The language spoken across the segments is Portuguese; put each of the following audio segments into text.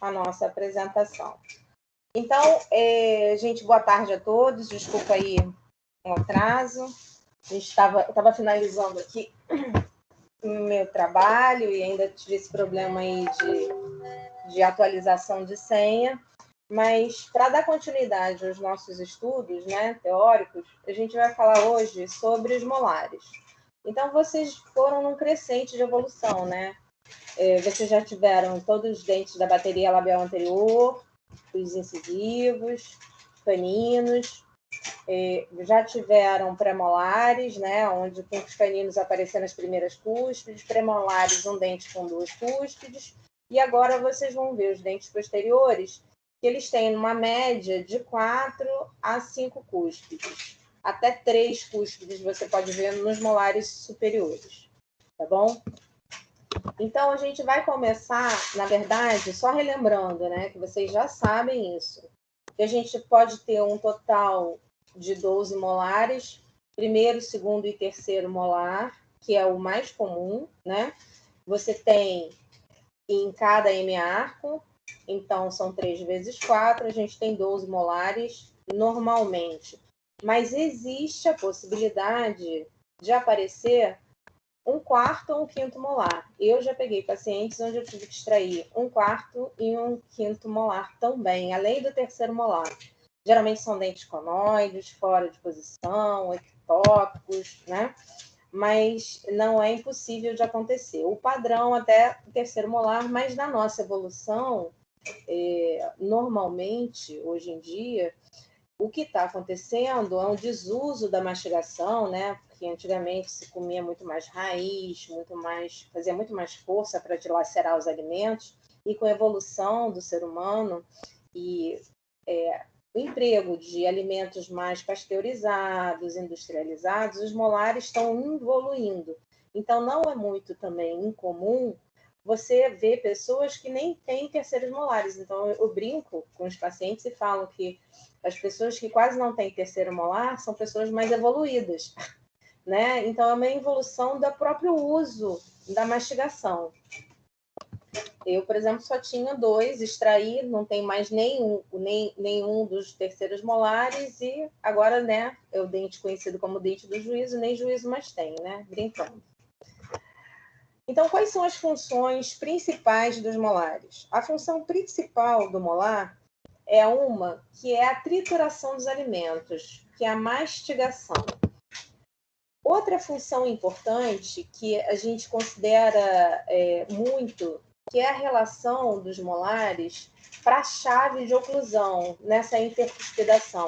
a nossa apresentação. Então, gente, boa tarde a todos. Desculpa aí o atraso. A gente estava finalizando aqui o meu trabalho e ainda tive esse problema aí de atualização de senha. Mas, para dar continuidade aos nossos estudos, né, teóricos, a gente vai falar hoje sobre os molares. Então, vocês foram num crescente de evolução, né? Vocês já tiveram todos os dentes da bateria labial anterior, os incisivos, caninos, já tiveram premolares, né, onde com os caninos apareceram as primeiras cúspides, premolares, um dente com duas cúspides, e agora vocês vão ver os dentes posteriores, que eles têm uma média de 4 a 5 cúspides. Até 3 cúspides você pode ver nos molares superiores, tá bom? Então, a gente vai começar, na verdade, só relembrando, né, que vocês já sabem isso, que a gente pode ter um total de 12 molares, primeiro, segundo e terceiro molar, que é o mais comum, né? Você tem em cada hemiarco, então são 3 vezes 4, a gente tem 12 molares normalmente. Mas existe a possibilidade de aparecer um quarto ou um quinto molar. Eu já peguei pacientes onde eu tive que extrair um quarto e um quinto molar também, além do terceiro molar. Geralmente são dentes conoides, fora de posição, ectópicos, né? Mas não é impossível de acontecer. O padrão até o terceiro molar, mas na nossa evolução, normalmente, hoje em dia, o que está acontecendo é um desuso da mastigação, né? Porque antigamente se comia muito mais raiz, fazia muito mais força para dilacerar os alimentos, e com a evolução do ser humano e o emprego de alimentos mais pasteurizados, industrializados, os molares estão evoluindo. Então, não é muito também incomum você ver pessoas que nem têm terceiros molares. Então, eu brinco com os pacientes e falo que as pessoas que quase não têm terceiro molar são pessoas mais evoluídas, né? Então, é uma evolução do próprio uso da mastigação. Eu, por exemplo, só tinha 2, extraí, não tem mais nenhum dos terceiros molares, e agora, né, é o dente conhecido como dente do juízo, nem juízo mais tem, né? Brincando. Então, quais são as funções principais dos molares? A função principal do molar é uma que é a trituração dos alimentos, que é a mastigação. Outra função importante que a gente considera muito, que é a relação dos molares para a chave de oclusão nessa intercuspidação.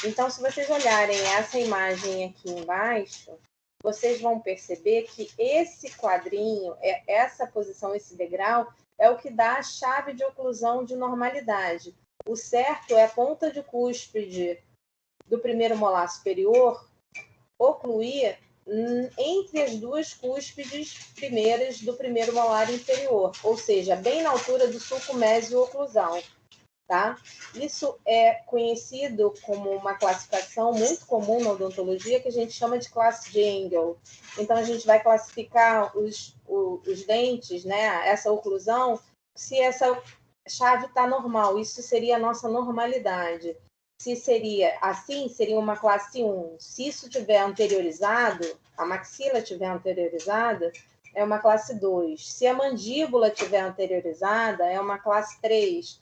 Então, se vocês olharem essa imagem aqui embaixo, vocês vão perceber que esse quadrinho, essa posição, esse degrau, é o que dá a chave de oclusão de normalidade. O certo é a ponta de cúspide do primeiro molar superior ocluir entre as duas cúspides primeiras do primeiro molar inferior, ou seja, bem na altura do sulco mésio-oclusal, tá? Isso é conhecido como uma classificação muito comum na odontologia, que a gente chama de classe de Engel. Então, a gente vai classificar os dentes, né, essa oclusão, se essa chave está normal. Isso seria a nossa normalidade. Se seria assim, seria uma classe 1. Se isso tiver anteriorizado, a maxila tiver anteriorizada, é uma classe 2. Se a mandíbula tiver anteriorizada, é uma classe 3.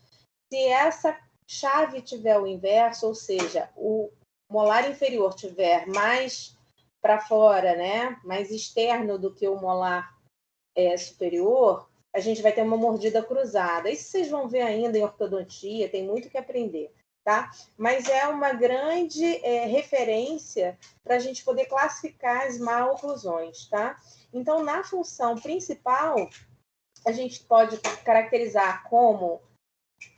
Se essa chave tiver o inverso, ou seja, o molar inferior tiver mais para fora, né, mais externo do que o molar superior, a gente vai ter uma mordida cruzada. Isso vocês vão ver ainda em ortodontia, tem muito que aprender. Tá? Mas é uma grande referência para a gente poder classificar as maloclusões, tá? Então, na função principal, a gente pode caracterizar como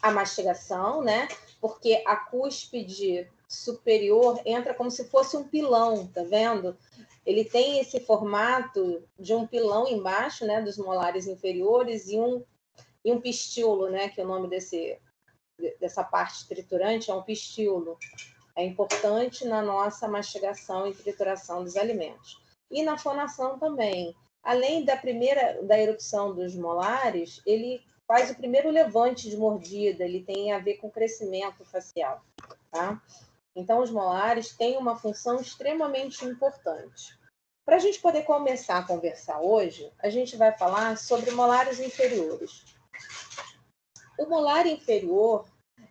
a mastigação, né? Porque a cúspide superior entra como se fosse um pilão, tá vendo? Ele tem esse formato de um pilão embaixo, né, dos molares inferiores e um pistíolo, né, que é o nome dessa parte triturante, é um pistíolo. É importante na nossa mastigação e trituração dos alimentos. E na fonação também. Além da erupção dos molares, ele faz o primeiro levante de mordida, ele tem a ver com crescimento facial, tá? Então, os molares têm uma função extremamente importante. Para a gente poder começar a conversar hoje, a gente vai falar sobre molares inferiores. O molar inferior,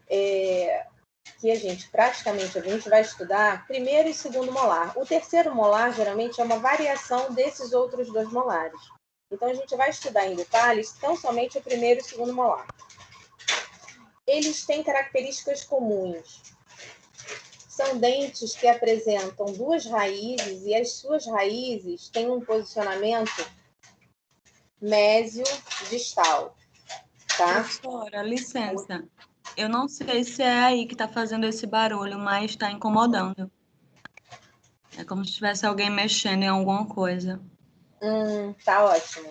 que a gente vai estudar primeiro e segundo molar. O terceiro molar, geralmente, é uma variação desses outros dois molares. Então, a gente vai estudar em detalhes tão somente o primeiro e o segundo molar. Eles têm características comuns. São dentes que apresentam duas raízes e as suas raízes têm um posicionamento mésio-distal. Tá? Professora, licença. Eu não sei se é aí que está fazendo esse barulho, mas está incomodando. É como se tivesse alguém mexendo em alguma coisa. Tá ótimo.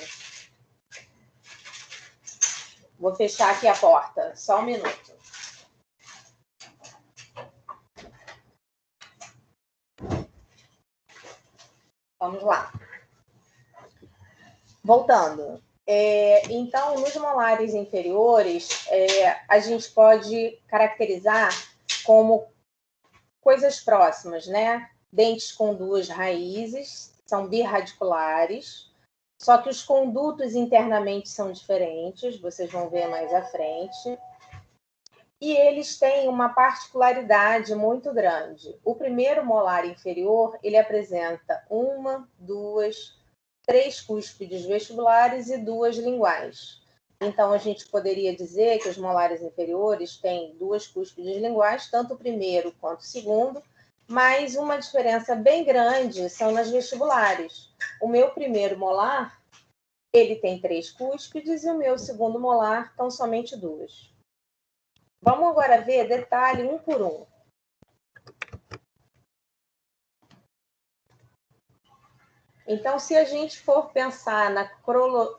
Vou fechar aqui a porta. Só um minuto. Vamos lá. Voltando. Então, nos molares inferiores, a gente pode caracterizar como coisas próximas, né? Dentes com duas raízes, são birradiculares, só que os condutos internamente são diferentes, vocês vão ver mais à frente. E eles têm uma particularidade muito grande. O primeiro molar inferior, ele apresenta 1, 2, 3 cúspides vestibulares e 2 linguais. Então, a gente poderia dizer que os molares inferiores têm 2 cúspides linguais, tanto o primeiro quanto o segundo, mas uma diferença bem grande são nas vestibulares. O meu primeiro molar, ele tem 3 cúspides e o meu segundo molar estão somente 2. Vamos agora ver detalhe um por um. Então, se a gente for pensar na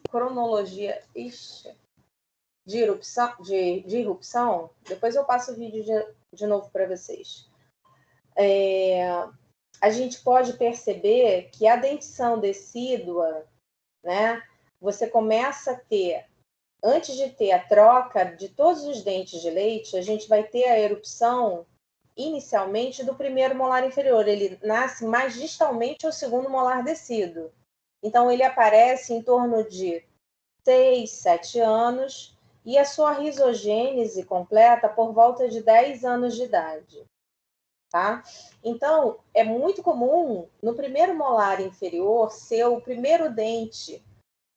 cronologia de irrupção, depois eu passo o vídeo de novo para vocês. A gente pode perceber que a dentição decídua, né, você começa a ter, antes de ter a troca de todos os dentes de leite, a gente vai ter a erupção inicialmente do primeiro molar inferior. Ele nasce mais distalmente ao segundo molar descido. Então, ele aparece em torno de 6, 7 anos e a sua risogênese completa por volta de 10 anos de idade. Tá? Então, é muito comum no primeiro molar inferior ser o primeiro dente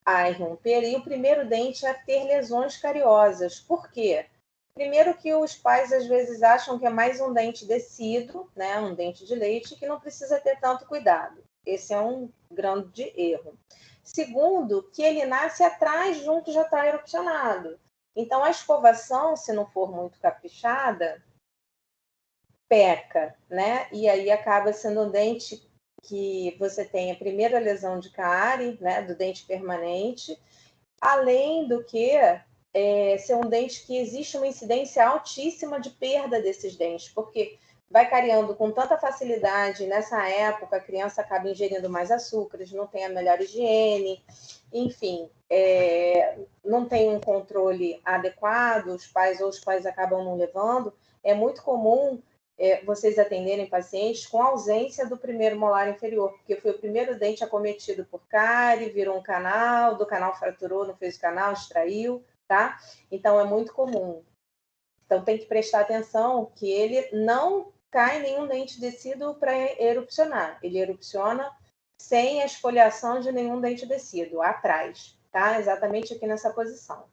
a irromper e o primeiro dente a ter lesões cariosas. Por quê? Primeiro que os pais às vezes acham que é mais um dente descido, né, um dente de leite, que não precisa ter tanto cuidado. Esse é um grande erro. Segundo, que ele nasce atrás de um que já está erupcionado. Então, a escovação, se não for muito caprichada, peca, né? E aí acaba sendo um dente que você tem a primeira lesão de cárie, né, do dente permanente, além do que ser um dente que existe uma incidência altíssima de perda desses dentes, porque vai cariando com tanta facilidade, nessa época a criança acaba ingerindo mais açúcares, não tem a melhor higiene, enfim, não tem um controle adequado, os pais acabam não levando. É muito comum vocês atenderem pacientes com ausência do primeiro molar inferior, porque foi o primeiro dente acometido por cárie, virou um canal, do canal fraturou, não fez o canal, extraiu, tá? Então, é muito comum. Então, tem que prestar atenção que ele não cai nenhum dente descido para erupcionar. Ele erupciona sem a esfoliação de nenhum dente descido, atrás, tá? Exatamente aqui nessa posição.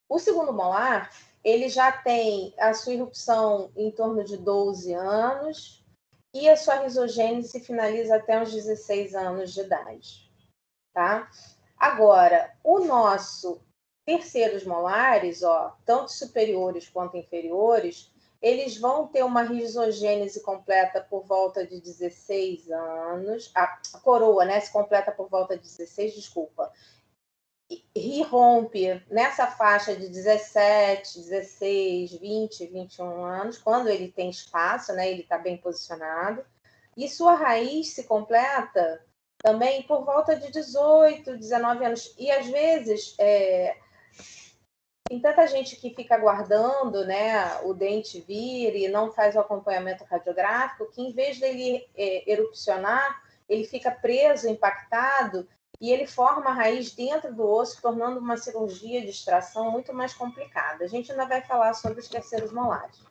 O segundo molar, ele já tem a sua irrupção em torno de 12 anos e a sua risogênese finaliza até os 16 anos de idade, tá? Agora, o nosso terceiros molares, ó, tanto superiores quanto inferiores, eles vão ter uma risogênese completa por volta de 16 anos. A coroa, né, se completa por volta de 16, desculpa. E rompe nessa faixa de 17, 16, 20, 21 anos, quando ele tem espaço, né, ele está bem posicionado. E sua raiz se completa também por volta de 18, 19 anos. E às vezes Tem tanta gente que fica aguardando, né, o dente vir e não faz o acompanhamento radiográfico, que em vez dele erupcionar, ele fica preso, impactado, e ele forma a raiz dentro do osso, tornando uma cirurgia de extração muito mais complicada. A gente ainda vai falar sobre os terceiros molares.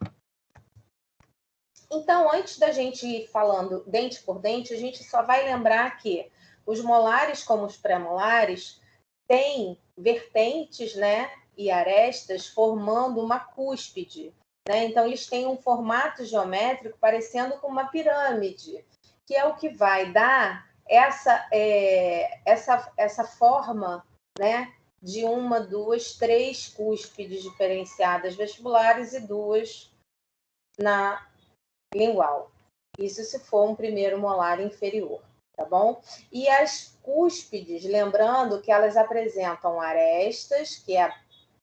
Então, antes da gente ir falando dente por dente, a gente só vai lembrar que os molares, como os pré-molares, têm vertentes, né, e arestas formando uma cúspide, né? Então, eles têm um formato geométrico parecendo com uma pirâmide, que é o que vai dar essa forma, né, de uma, duas, três cúspides diferenciadas vestibulares e duas na lingual. Isso se for um primeiro molar inferior, tá bom? E as cúspides, lembrando que elas apresentam arestas, que é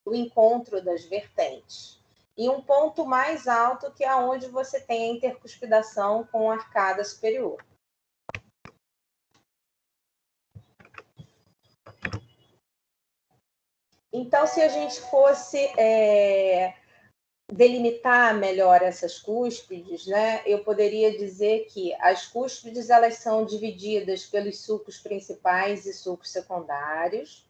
o encontro das vertentes, e um ponto mais alto, que é onde você tem a intercuspidação com a arcada superior. Então, se a gente fosse delimitar melhor essas cúspides, né, eu poderia dizer que as cúspides elas são divididas pelos sulcos principais e sulcos secundários.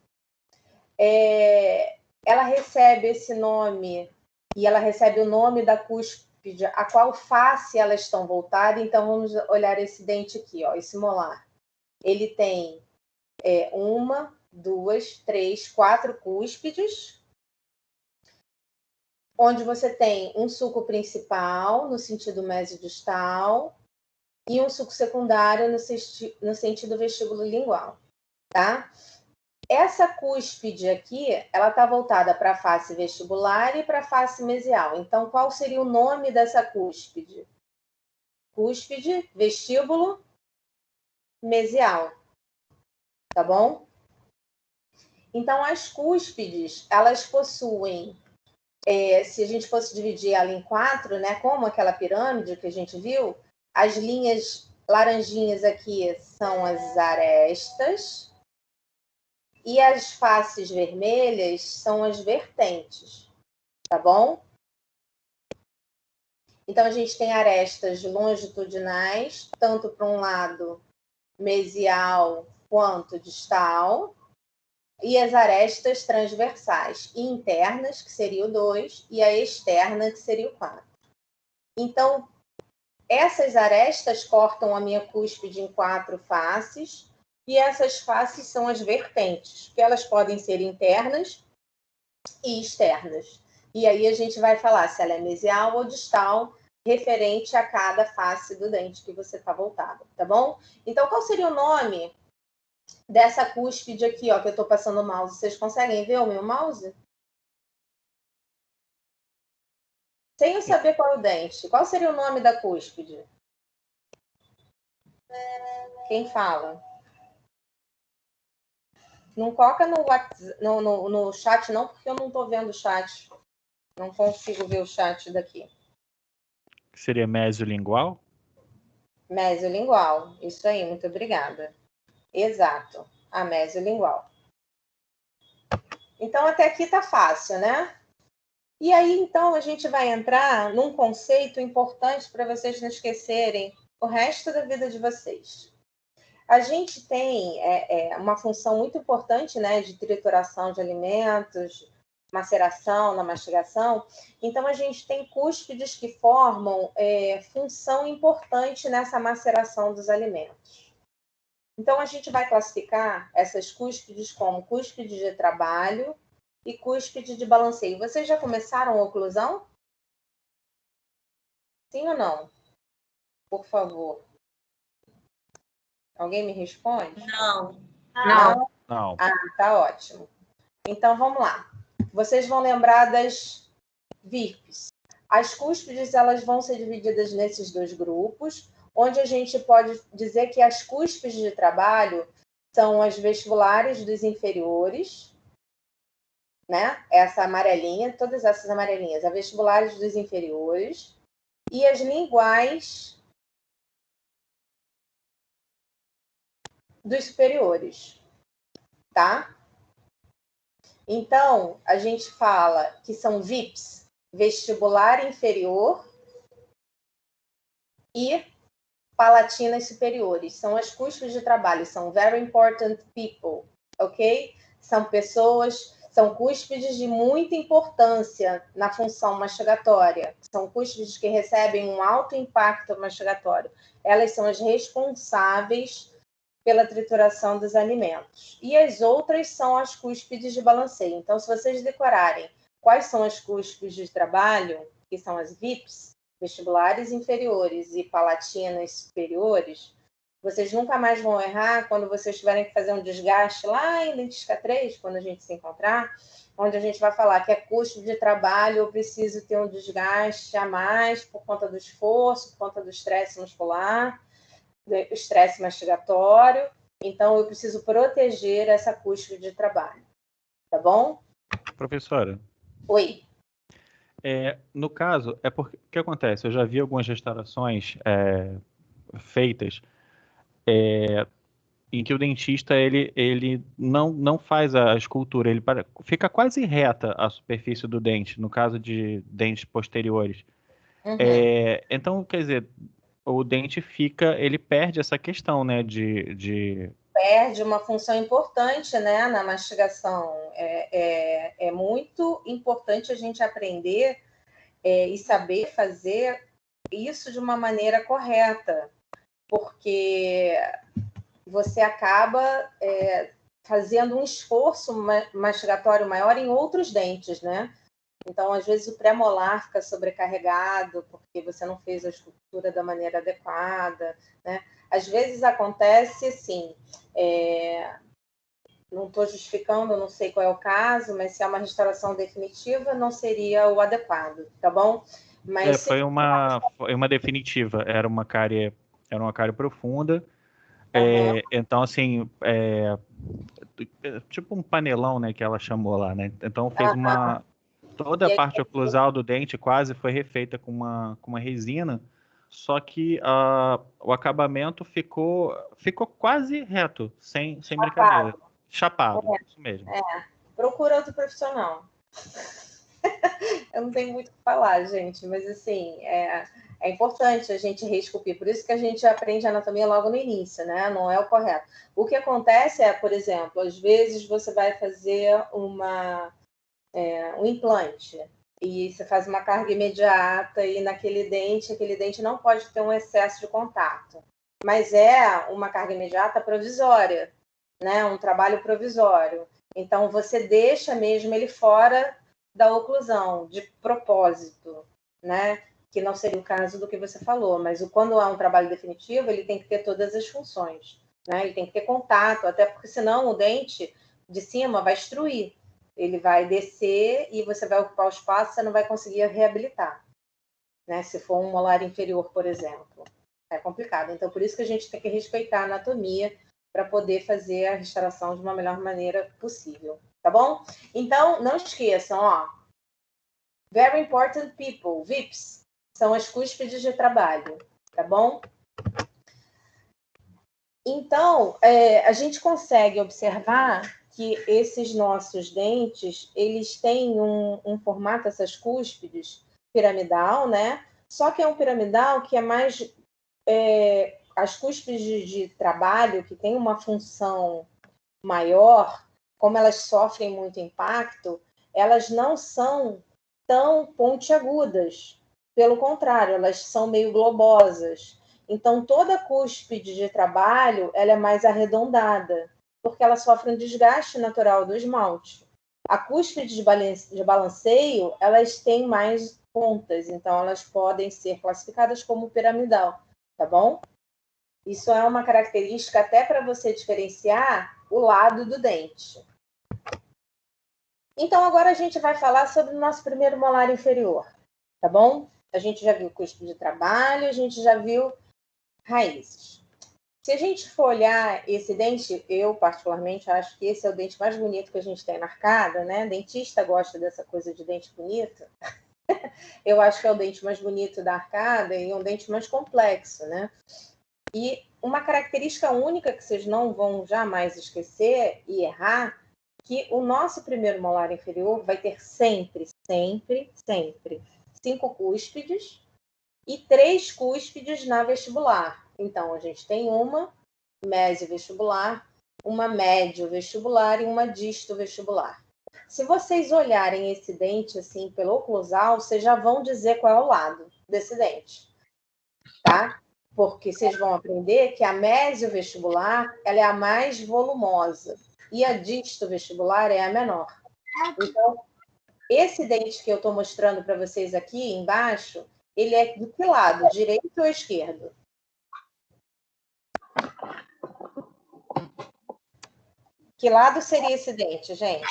Ela recebe esse nome, e ela recebe o nome da cúspide, a qual face elas estão voltadas. Então, vamos olhar esse dente aqui, ó, esse molar. Ele tem uma, duas, três, quatro cúspides, onde você tem um sulco principal, no sentido mesodistal, e um sulco secundário no sentido vestíbulo lingual, tá? Essa cúspide aqui, ela está voltada para a face vestibular e para a face mesial. Então, qual seria o nome dessa cúspide? Cúspide, vestíbulo, mesial, tá bom? Então, as cúspides, elas possuem, se a gente fosse dividir ela em quatro, né, como aquela pirâmide que a gente viu, as linhas laranjinhas aqui são as arestas e as faces vermelhas são as vertentes, tá bom? Então, a gente tem arestas longitudinais, tanto para um lado mesial quanto distal, e as arestas transversais e internas, que seria o 2, e a externa, que seria o 4. Então, essas arestas cortam a minha cúspide em 4 faces, e essas faces são as vertentes, que elas podem ser internas e externas. E aí a gente vai falar se ela é mesial ou distal, referente a cada face do dente que você está voltado, tá bom? Então, qual seria o nome dessa cúspide aqui, ó, que eu estou passando o mouse? Vocês conseguem ver o meu mouse? Sem eu saber qual é o dente, qual seria o nome da cúspide? Quem fala? Não coloca no chat, não, porque eu não estou vendo o chat. Não consigo ver o chat daqui. Seria mesiolingual? Mesiolingual. Isso aí, muito obrigada. Exato, a mesiolingual. Então, até aqui tá fácil, né? E aí, então, a gente vai entrar num conceito importante para vocês não esquecerem o resto da vida de vocês. A gente tem uma função muito importante, né, de trituração de alimentos, maceração, na mastigação. Então, a gente tem cúspides que formam função importante nessa maceração dos alimentos. Então, a gente vai classificar essas cúspides como cúspide de trabalho e cúspide de balanceio. Vocês já começaram a oclusão? Sim ou não? Por favor. Alguém me responde? Não. Não? Não. Ah, tá ótimo. Então, vamos lá. Vocês vão lembrar das VIRPs. As cúspides, elas vão ser divididas nesses dois grupos, onde a gente pode dizer que as cúspides de trabalho são as vestibulares dos inferiores, né? Essa amarelinha, todas essas amarelinhas, as vestibulares dos inferiores, e as linguais dos superiores, tá? Então, a gente fala que são VIPs, vestibular inferior e palatinas superiores. São as custas de trabalho, são very important people, ok? São pessoas, são cúspides de muita importância na função mastigatória. São cúspides que recebem um alto impacto mastigatório. Elas são as responsáveis pela trituração dos alimentos. E as outras são as cúspides de balanceio. Então, se vocês decorarem quais são as cúspides de trabalho, que são as VIPs, vestibulares inferiores e palatinas superiores, vocês nunca mais vão errar quando vocês tiverem que fazer um desgaste lá em Dentística 3, quando a gente se encontrar, onde a gente vai falar que é custo de trabalho, eu preciso ter um desgaste a mais por conta do esforço, por conta do estresse muscular, do estresse mastigatório, então eu preciso proteger essa custo de trabalho, tá bom? Professora. Oi. No caso, porque o que acontece? Eu já vi algumas restaurações feitas em que o dentista ele não faz a escultura, fica quase reta a superfície do dente, no caso de dentes posteriores. Uhum. Então, quer dizer, o dente ele perde essa questão, né, perde uma função importante, né, na mastigação. É muito importante a gente aprender e saber fazer isso de uma maneira correta, porque você acaba fazendo um esforço mastigatório maior em outros dentes, né? Então, às vezes, o pré-molar fica sobrecarregado porque você não fez a escultura da maneira adequada, né? Às vezes acontece, assim, não estou justificando, não sei qual é o caso, mas se é uma restauração definitiva, não seria o adequado, tá bom? Mas foi uma definitiva, era uma cárie profunda. Uhum. Então, assim, tipo um panelão, né, que ela chamou lá, né? Então fez toda a parte oclusal do dente quase foi refeita com uma resina, só que o acabamento ficou quase reto, sem brincadeira. Chapado, isso mesmo. Procura outro profissional. Eu não tenho muito o que falar, gente, mas assim, é importante a gente reesculpir. Por isso que a gente aprende anatomia logo no início, né? Não é o correto. O que acontece por exemplo, às vezes você vai fazer um implante e você faz uma carga imediata e aquele dente não pode ter um excesso de contato. Mas é uma carga imediata provisória, né? Um trabalho provisório. Então, você deixa mesmo ele fora da oclusão, de propósito, né? Que não seria o caso do que você falou, mas quando é um trabalho definitivo, ele tem que ter todas as funções, né? Ele tem que ter contato, até porque senão o dente de cima vai destruir. Ele vai descer e você vai ocupar o espaço, você não vai conseguir reabilitar, né? Se for um molar inferior, por exemplo. É complicado. Então, por isso que a gente tem que respeitar a anatomia para poder fazer a restauração de uma melhor maneira possível, tá bom? Então, não esqueçam, very important people, VIPs, são as cúspides de trabalho, tá bom? Então, a gente consegue observar que esses nossos dentes, eles têm um formato, essas cúspides, piramidal, né? Só que é um piramidal que é mais... as cúspides de trabalho, que tem uma função maior, como elas sofrem muito impacto, elas não são tão pontiagudas. Pelo contrário, elas são meio globosas. Então, toda cúspide de trabalho ela é mais arredondada, porque ela sofre um desgaste natural do esmalte. A cúspide de balanceio, elas têm mais pontas, então elas podem ser classificadas como piramidal, tá bom? Isso é uma característica até para você diferenciar o lado do dente. Então, agora a gente vai falar sobre o nosso primeiro molar inferior, tá bom? A gente já viu cúspide de trabalho, a gente já viu raízes. Se a gente for olhar esse dente, eu particularmente acho que esse é o dente mais bonito que a gente tem na arcada, né? Dentista gosta dessa coisa de dente bonito. Eu acho que é o dente mais bonito da arcada e um dente mais complexo, né? E uma característica única que vocês não vão jamais esquecer e errar, que o nosso primeiro molar inferior vai ter sempre 5 cúspides e 3 cúspides na vestibular. Então, a gente tem uma mesovestibular, uma médio-vestibular e uma disto-vestibular. Se vocês olharem esse dente assim pelo oclusal, vocês já vão dizer qual é o lado desse dente, tá? Porque vocês vão aprender que a mesovestibular, ela é a mais volumosa e a disto-vestibular é a menor. Então, esse dente que eu estou mostrando para vocês aqui embaixo, ele é do que lado? Direito ou esquerdo? Que lado seria esse dente, gente?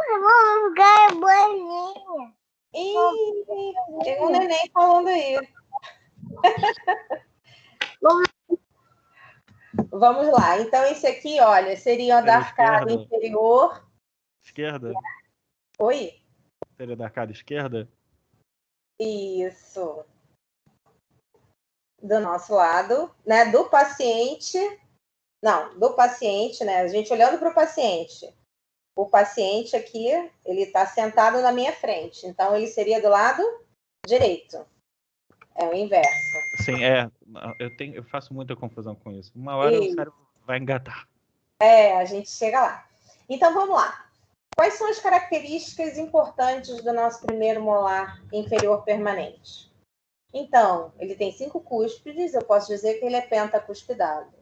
Vamos jogar a bolinha. Ih, tem um neném falando aí. Vamos lá. Então, esse aqui, olha, seria o da arcada inferior. Esquerda? Oi? Seria da arcada esquerda? Isso. Do nosso lado, né? Do paciente. Não, do paciente, né? A gente olhando para o paciente. O paciente aqui, ele está sentado na minha frente. Então, ele seria do lado direito. É o inverso. Sim, eu faço muita confusão com isso. Uma hora o cérebro vai engatar. A gente chega lá. Então, vamos lá. Quais são as características importantes do nosso primeiro molar inferior permanente? Então, ele tem 5 cúspides, eu posso dizer que ele é pentacuspidado.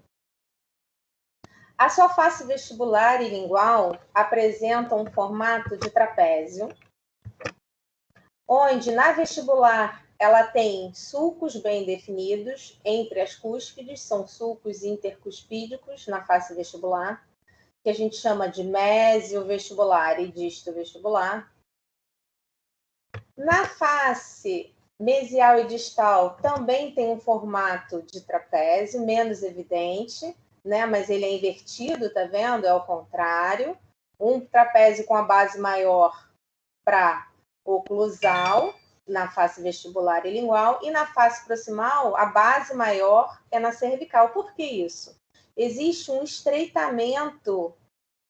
A sua face vestibular e lingual apresenta um formato de trapézio, onde na vestibular ela tem sulcos bem definidos entre as cúspides, são sulcos intercuspídicos na face vestibular, que a gente chama de mesovestibular e distovestibular. Na face mesial e distal também tem um formato de trapézio, menos evidente, né? Mas ele é invertido, tá vendo? É ao contrário. Um trapézio com a base maior para oclusal, na face vestibular e lingual, e na face proximal, a base maior é na cervical. Por que isso? Existe um estreitamento,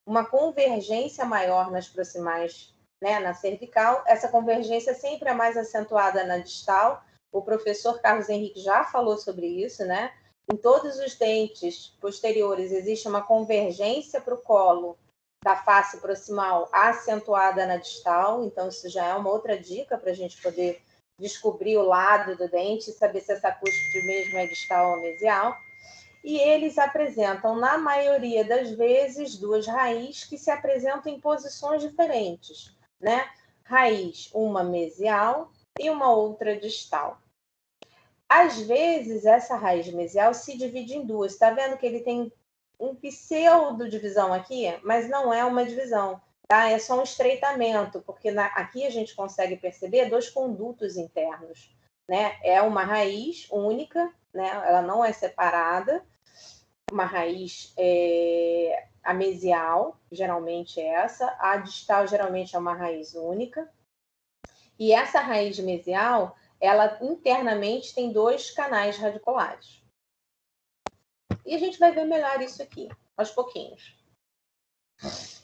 uma convergência maior nas proximais, né, na cervical. Essa convergência sempre é mais acentuada na distal. O professor Carlos Henrique já falou sobre isso, né? Em todos os dentes posteriores existe uma convergência para o colo da face proximal acentuada na distal, então isso já é uma outra dica para a gente poder descobrir o lado do dente e saber se essa cúspide mesmo é distal ou mesial. E eles apresentam, na maioria das vezes, 2 raízes que se apresentam em posições diferentes, né? Raiz, uma mesial e uma outra distal. Às vezes, essa raiz mesial se divide em 2. Está vendo que ele tem um pseudo-divisão aqui, mas não é uma divisão, tá? É só um estreitamento, porque aqui a gente consegue perceber 2 condutos internos, né? É uma raiz única, né? Ela não é separada. Uma raiz a mesial, geralmente é essa. A distal, geralmente, é uma raiz única. E essa raiz mesial, ela internamente tem 2 canais radiculares. E a gente vai ver melhor isso aqui, aos pouquinhos.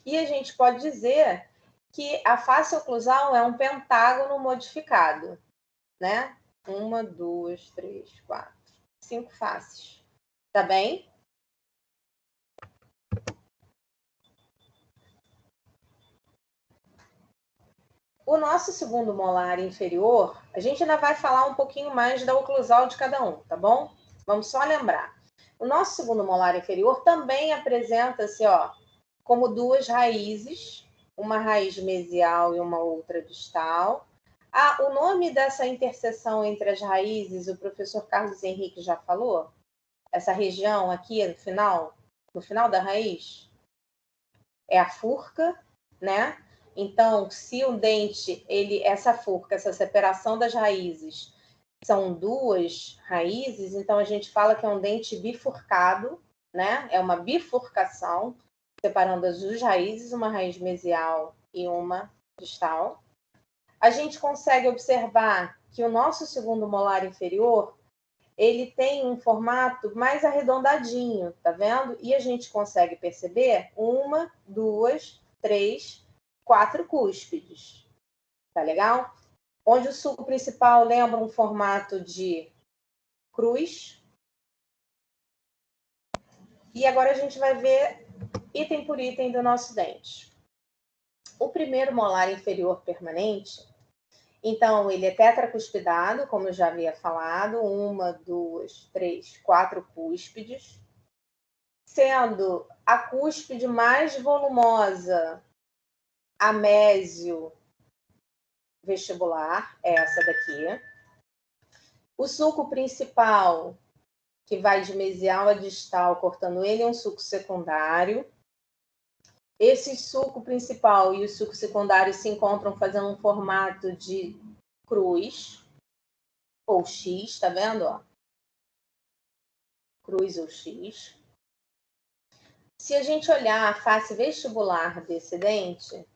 E a gente pode dizer que a face oclusal é um pentágono modificado, né? 1, 2, 3, 4, 5 faces. Tá bem? O nosso segundo molar inferior, a gente ainda vai falar um pouquinho mais da oclusal de cada um, tá bom? Vamos só lembrar. O nosso segundo molar inferior também apresenta-se, ó, como 2 raízes, uma raiz mesial e uma outra distal. O nome dessa interseção entre as raízes, o professor Carlos Henrique já falou? Essa região aqui no final da raiz, é a furca, né? Então, se o dente, essa furca, essa separação das raízes, são 2 raízes, então a gente fala que é um dente bifurcado, né? É uma bifurcação, separando as 2 raízes, uma raiz mesial e uma distal. A gente consegue observar que o nosso segundo molar inferior, ele tem um formato mais arredondadinho, tá vendo? E a gente consegue perceber 1, 2, 3, 4 cúspides. Tá legal? Onde o suco principal lembra um formato de cruz. E agora a gente vai ver item por item do nosso dente. O primeiro molar inferior permanente, então, ele é tetracuspidado, como eu já havia falado, 1, 2, 3, 4 cúspides, sendo a cúspide mais volumosa a mésio vestibular, é essa daqui. O sulco principal, que vai de mesial a distal, cortando ele, é um sulco secundário. Esse sulco principal e o sulco secundário se encontram fazendo um formato de cruz ou X, tá vendo? Ó? Cruz ou X. Se a gente olhar a face vestibular desse dente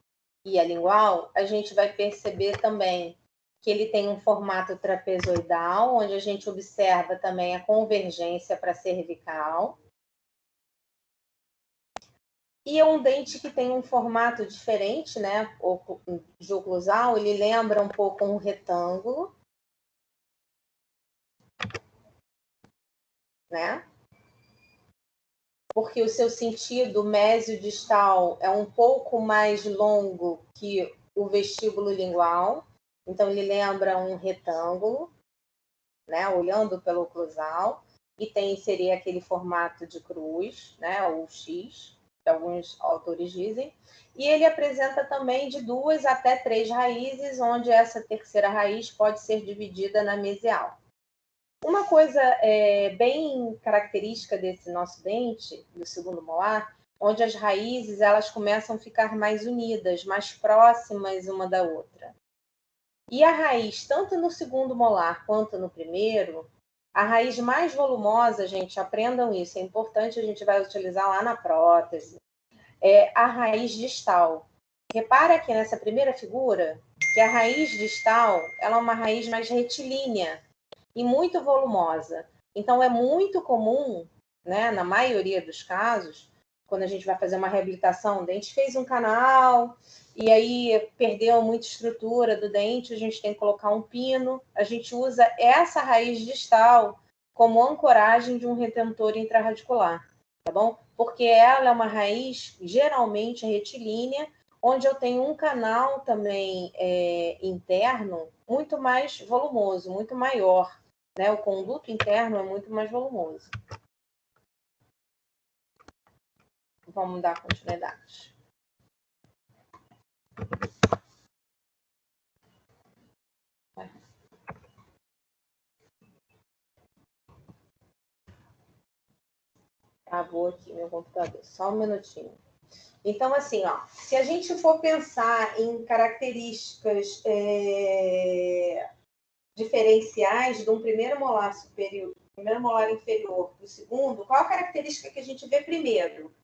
e a lingual, a gente vai perceber também que ele tem um formato trapezoidal, onde a gente observa também a convergência para a cervical. E é um dente que tem um formato diferente, né? De oclusal, ele lembra um pouco um retângulo, né? Porque o seu sentido mésio-distal é um pouco mais longo que o vestíbulo lingual. Então, ele lembra um retângulo, né? Olhando pelo oclusal. E seria aquele formato de cruz, né? Ou X, que alguns autores dizem. E ele apresenta também de 2 até 3 raízes, onde essa terceira raiz pode ser dividida na mesial. Uma coisa bem característica desse nosso dente, do segundo molar, onde as raízes elas começam a ficar mais unidas, mais próximas uma da outra. E a raiz, tanto no segundo molar quanto no primeiro, a raiz mais volumosa, gente, aprendam isso, é importante, a gente vai utilizar lá na prótese, é a raiz distal. Repara aqui nessa primeira figura que a raiz distal ela é uma raiz mais retilínea e muito volumosa. Então, é muito comum, né, na maioria dos casos, quando a gente vai fazer uma reabilitação, o dente fez um canal e aí perdeu muita estrutura do dente, a gente tem que colocar um pino. A gente usa essa raiz distal como ancoragem de um retentor intrarradicular, tá bom? Porque ela é uma raiz geralmente retilínea, onde eu tenho um canal também interno muito mais volumoso, muito maior. Né? O conduto interno é muito mais volumoso. Vamos dar continuidade. Travou aqui meu computador. Só um minutinho. Então, assim, ó, se a gente for pensar em características diferenciais de um primeiro molar superior, primeiro molar inferior do segundo, qual a característica que a gente vê primeiro?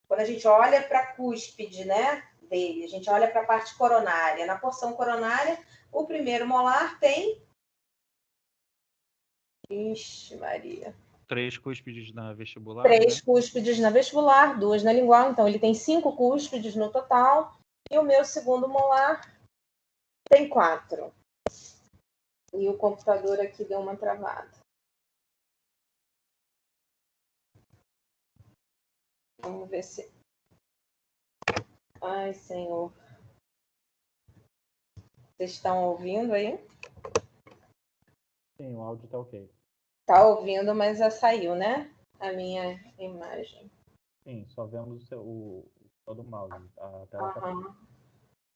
Quando a gente olha para a cúspide, né, dele, a gente olha para a parte coronária. Na porção coronária, o primeiro molar tem... Ixi, Maria. 3 cúspides na vestibular, 3 né? cúspides na vestibular, 2 na lingual. Então, ele tem 5 cúspides no total. E o meu segundo molar tem 4. E o computador aqui deu uma travada. Vamos ver se... Ai, Senhor. Vocês estão ouvindo aí? Sim, o áudio tá ok. Tá ouvindo, mas já saiu, né? A minha imagem. Sim, só vemos o do mouse. A tela tá ok.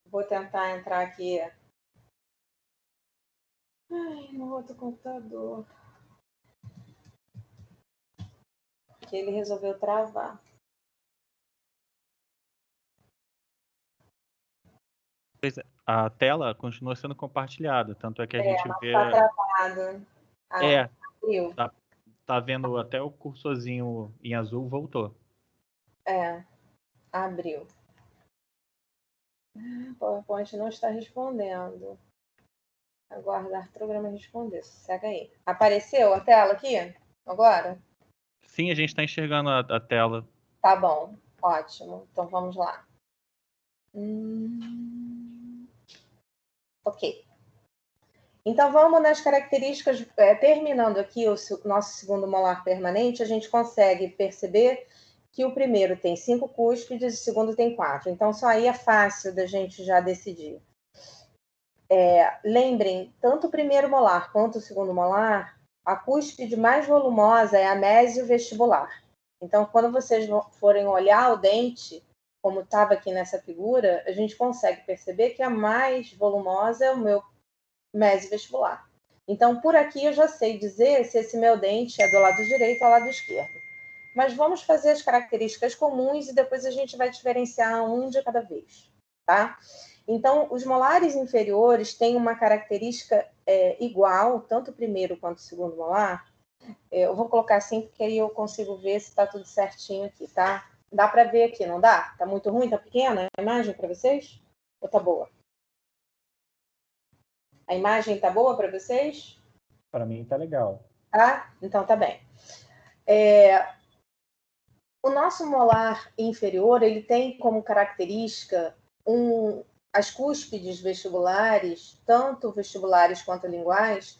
Vou tentar entrar aqui. Ai, no outro computador. Que ele resolveu travar. A tela continua sendo compartilhada, tanto é que a gente vê... Tá travado. Abriu. Tá vendo até o cursorzinho em azul voltou. Abriu. O PowerPoint não está respondendo. Aguardar programa responder. Segue aí. Apareceu a tela aqui? Agora? Sim, a gente está enxergando a tela. Tá bom. Ótimo. Então, vamos lá. Ok. Então, vamos nas características. Terminando aqui o nosso segundo molar permanente, a gente consegue perceber que o primeiro tem 5 cúspides e o segundo tem 4. Então, só aí é fácil da gente já decidir. Lembrem, tanto o primeiro molar quanto o segundo molar, a cúspide mais volumosa é a mesiovestibular. Então, quando vocês forem olhar o dente, como estava aqui nessa figura, a gente consegue perceber que a mais volumosa é o meu mesiovestibular. Então, por aqui eu já sei dizer se esse meu dente é do lado direito ou do lado esquerdo. Mas vamos fazer as características comuns e depois a gente vai diferenciar um de cada vez, tá? Então, os molares inferiores têm uma característica igual, tanto o primeiro quanto o segundo molar. Eu vou colocar assim, porque aí eu consigo ver se está tudo certinho aqui, tá? Dá para ver aqui, não dá? Tá muito ruim? Tá pequena a imagem para vocês? Ou tá boa? A imagem tá boa para vocês? Para mim tá legal. Tá? Então tá bem. O nosso molar inferior, ele tem como característica as cúspides vestibulares, tanto vestibulares quanto linguais,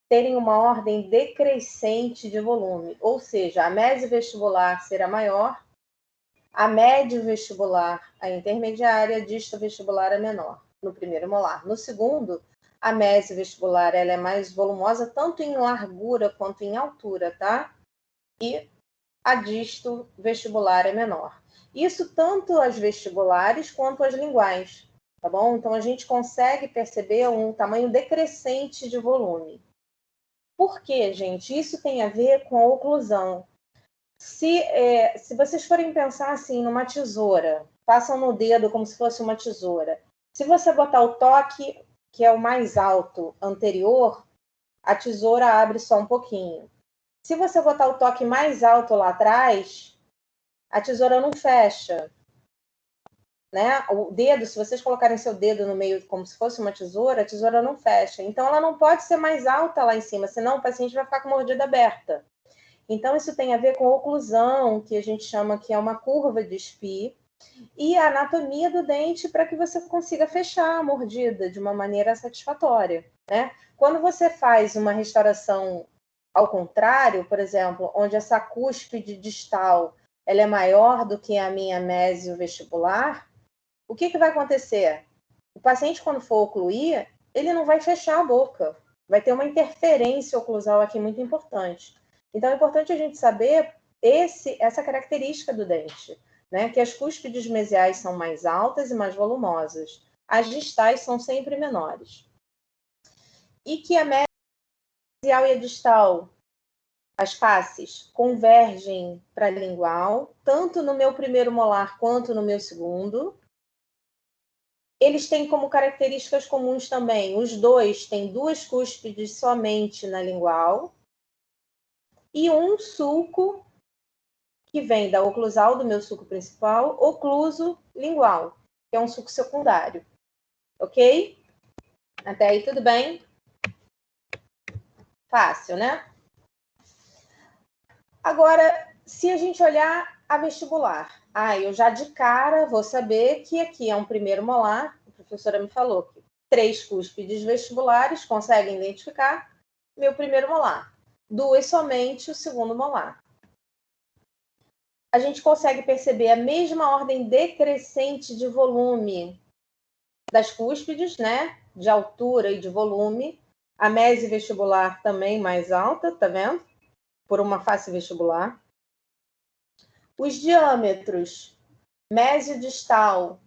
terem uma ordem decrescente de volume, ou seja, a mesovestibular será maior, a médio vestibular a intermediária, a disto vestibular a menor, no primeiro molar. No segundo, a mesovestibular ela é mais volumosa, tanto em largura quanto em altura, tá? E a disto vestibular é menor. Isso tanto as vestibulares quanto as linguais, tá bom? Então, a gente consegue perceber um tamanho decrescente de volume. Por quê, gente? Isso tem a ver com a oclusão. Se vocês forem pensar assim numa tesoura, passam no dedo como se fosse uma tesoura. Se você botar o toque, que é o mais alto, anterior, a tesoura abre só um pouquinho. Se você botar o toque mais alto lá atrás, a tesoura não fecha. Né? O dedo, se vocês colocarem seu dedo no meio como se fosse uma tesoura, a tesoura não fecha. Então, ela não pode ser mais alta lá em cima, senão o paciente vai ficar com a mordida aberta. Então, isso tem a ver com a oclusão, que a gente chama que é uma curva de Spee, e a anatomia do dente para que você consiga fechar a mordida de uma maneira satisfatória. Né? Quando você faz uma restauração ao contrário, por exemplo, onde essa cúspide distal ela é maior do que a minha mesiovestibular, o que vai acontecer? O paciente, quando for ocluir, ele não vai fechar a boca. Vai ter uma interferência oclusal aqui muito importante. Então, é importante a gente saber essa característica do dente, né? Que as cúspides mesiais são mais altas e mais volumosas. As distais são sempre menores. E que a mesial e a distal, as faces, convergem para a lingual, tanto no meu primeiro molar quanto no meu segundo. Eles têm como características comuns também. Os dois têm 2 cúspides somente na lingual e um sulco que vem da oclusal, do meu sulco principal, ocluso lingual, que é um sulco secundário. Ok? Até aí tudo bem? Fácil, né? Agora, se a gente olhar a vestibular, eu já de cara vou saber que aqui é um primeiro molar. A professora me falou que 3 cúspides vestibulares conseguem identificar meu primeiro molar. 2 somente o segundo molar. A gente consegue perceber a mesma ordem decrescente de volume das cúspides, né? De altura e de volume. A mesovestibular também mais alta, tá vendo? Por uma face vestibular. Os diâmetros mesiodistal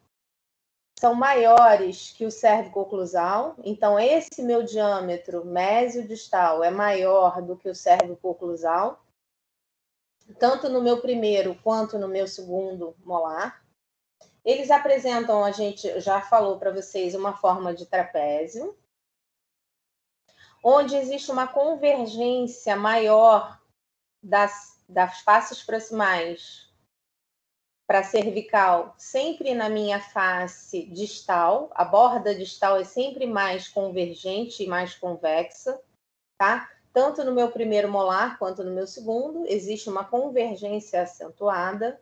são maiores que o cérvico-oclusal. Então, esse meu diâmetro mesiodistal é maior do que o cérvico-oclusal, tanto no meu primeiro quanto no meu segundo molar. Eles apresentam, a gente já falou para vocês, uma forma de trapézio, onde existe uma convergência maior das faces proximais para a cervical, sempre na minha face distal. A borda distal é sempre mais convergente e mais convexa, tá? Tanto no meu primeiro molar quanto no meu segundo, existe uma convergência acentuada.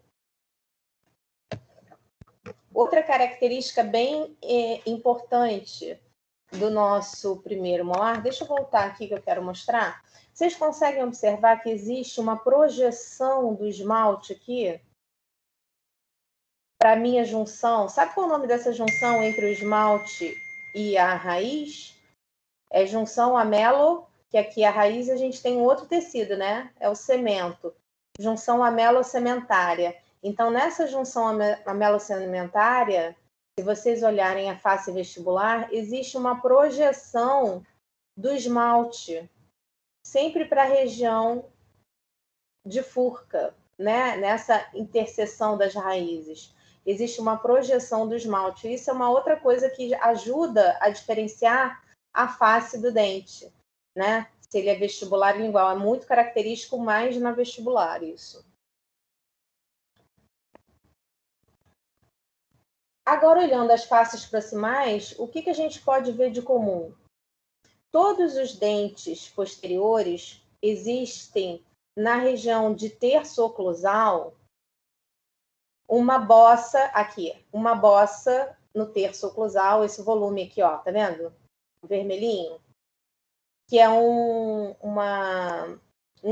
Outra característica bem importante do nosso primeiro molar, deixa eu voltar aqui que eu quero mostrar. Vocês conseguem observar que existe uma projeção do esmalte aqui para a minha junção? Sabe qual é o nome dessa junção entre o esmalte e a raiz? É junção amelo, que aqui a raiz a gente tem um outro tecido, né? É o cemento. Junção amelo-cementária. Então, nessa junção amelo-cementária, se vocês olharem a face vestibular, existe uma projeção do esmalte, sempre para a região de furca, né? Nessa interseção das raízes. Existe uma projeção do esmalte. Isso é uma outra coisa que ajuda a diferenciar a face do dente, né? Se ele é vestibular e lingual. É muito característico mais na vestibular isso. Agora, olhando as faces proximais, o que a gente pode ver de comum? Todos os dentes posteriores existem na região de terço oclusal uma bossa aqui, uma bossa no terço oclusal, esse volume aqui, ó, tá vendo? Vermelhinho, que é um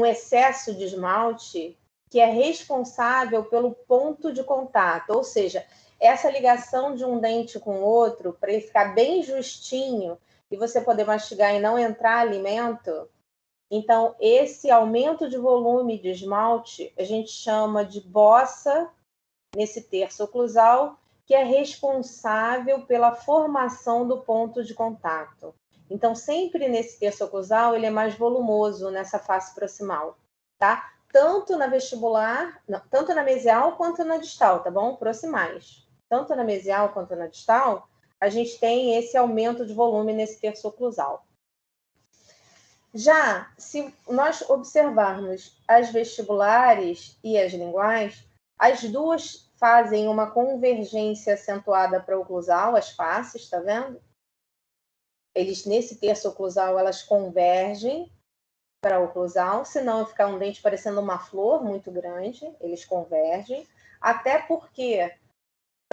excesso de esmalte que é responsável pelo ponto de contato, ou seja, essa ligação de um dente com o outro, para ele ficar bem justinho e você poder mastigar e não entrar alimento. Então, esse aumento de volume de esmalte, a gente chama de bossa nesse terço oclusal, que é responsável pela formação do ponto de contato. Então, sempre nesse terço oclusal, ele é mais volumoso nessa face proximal, tá? Tanto na vestibular, não, tanto na mesial quanto na distal, tá bom? Proximais. Tanto na mesial quanto na distal, a gente tem esse aumento de volume nesse terço oclusal. Já, se nós observarmos as vestibulares e as linguais, as duas fazem uma convergência acentuada para o oclusal, as faces, tá vendo? Eles, nesse terço oclusal, elas convergem para o oclusal, senão ficar um dente parecendo uma flor muito grande, eles convergem, até porque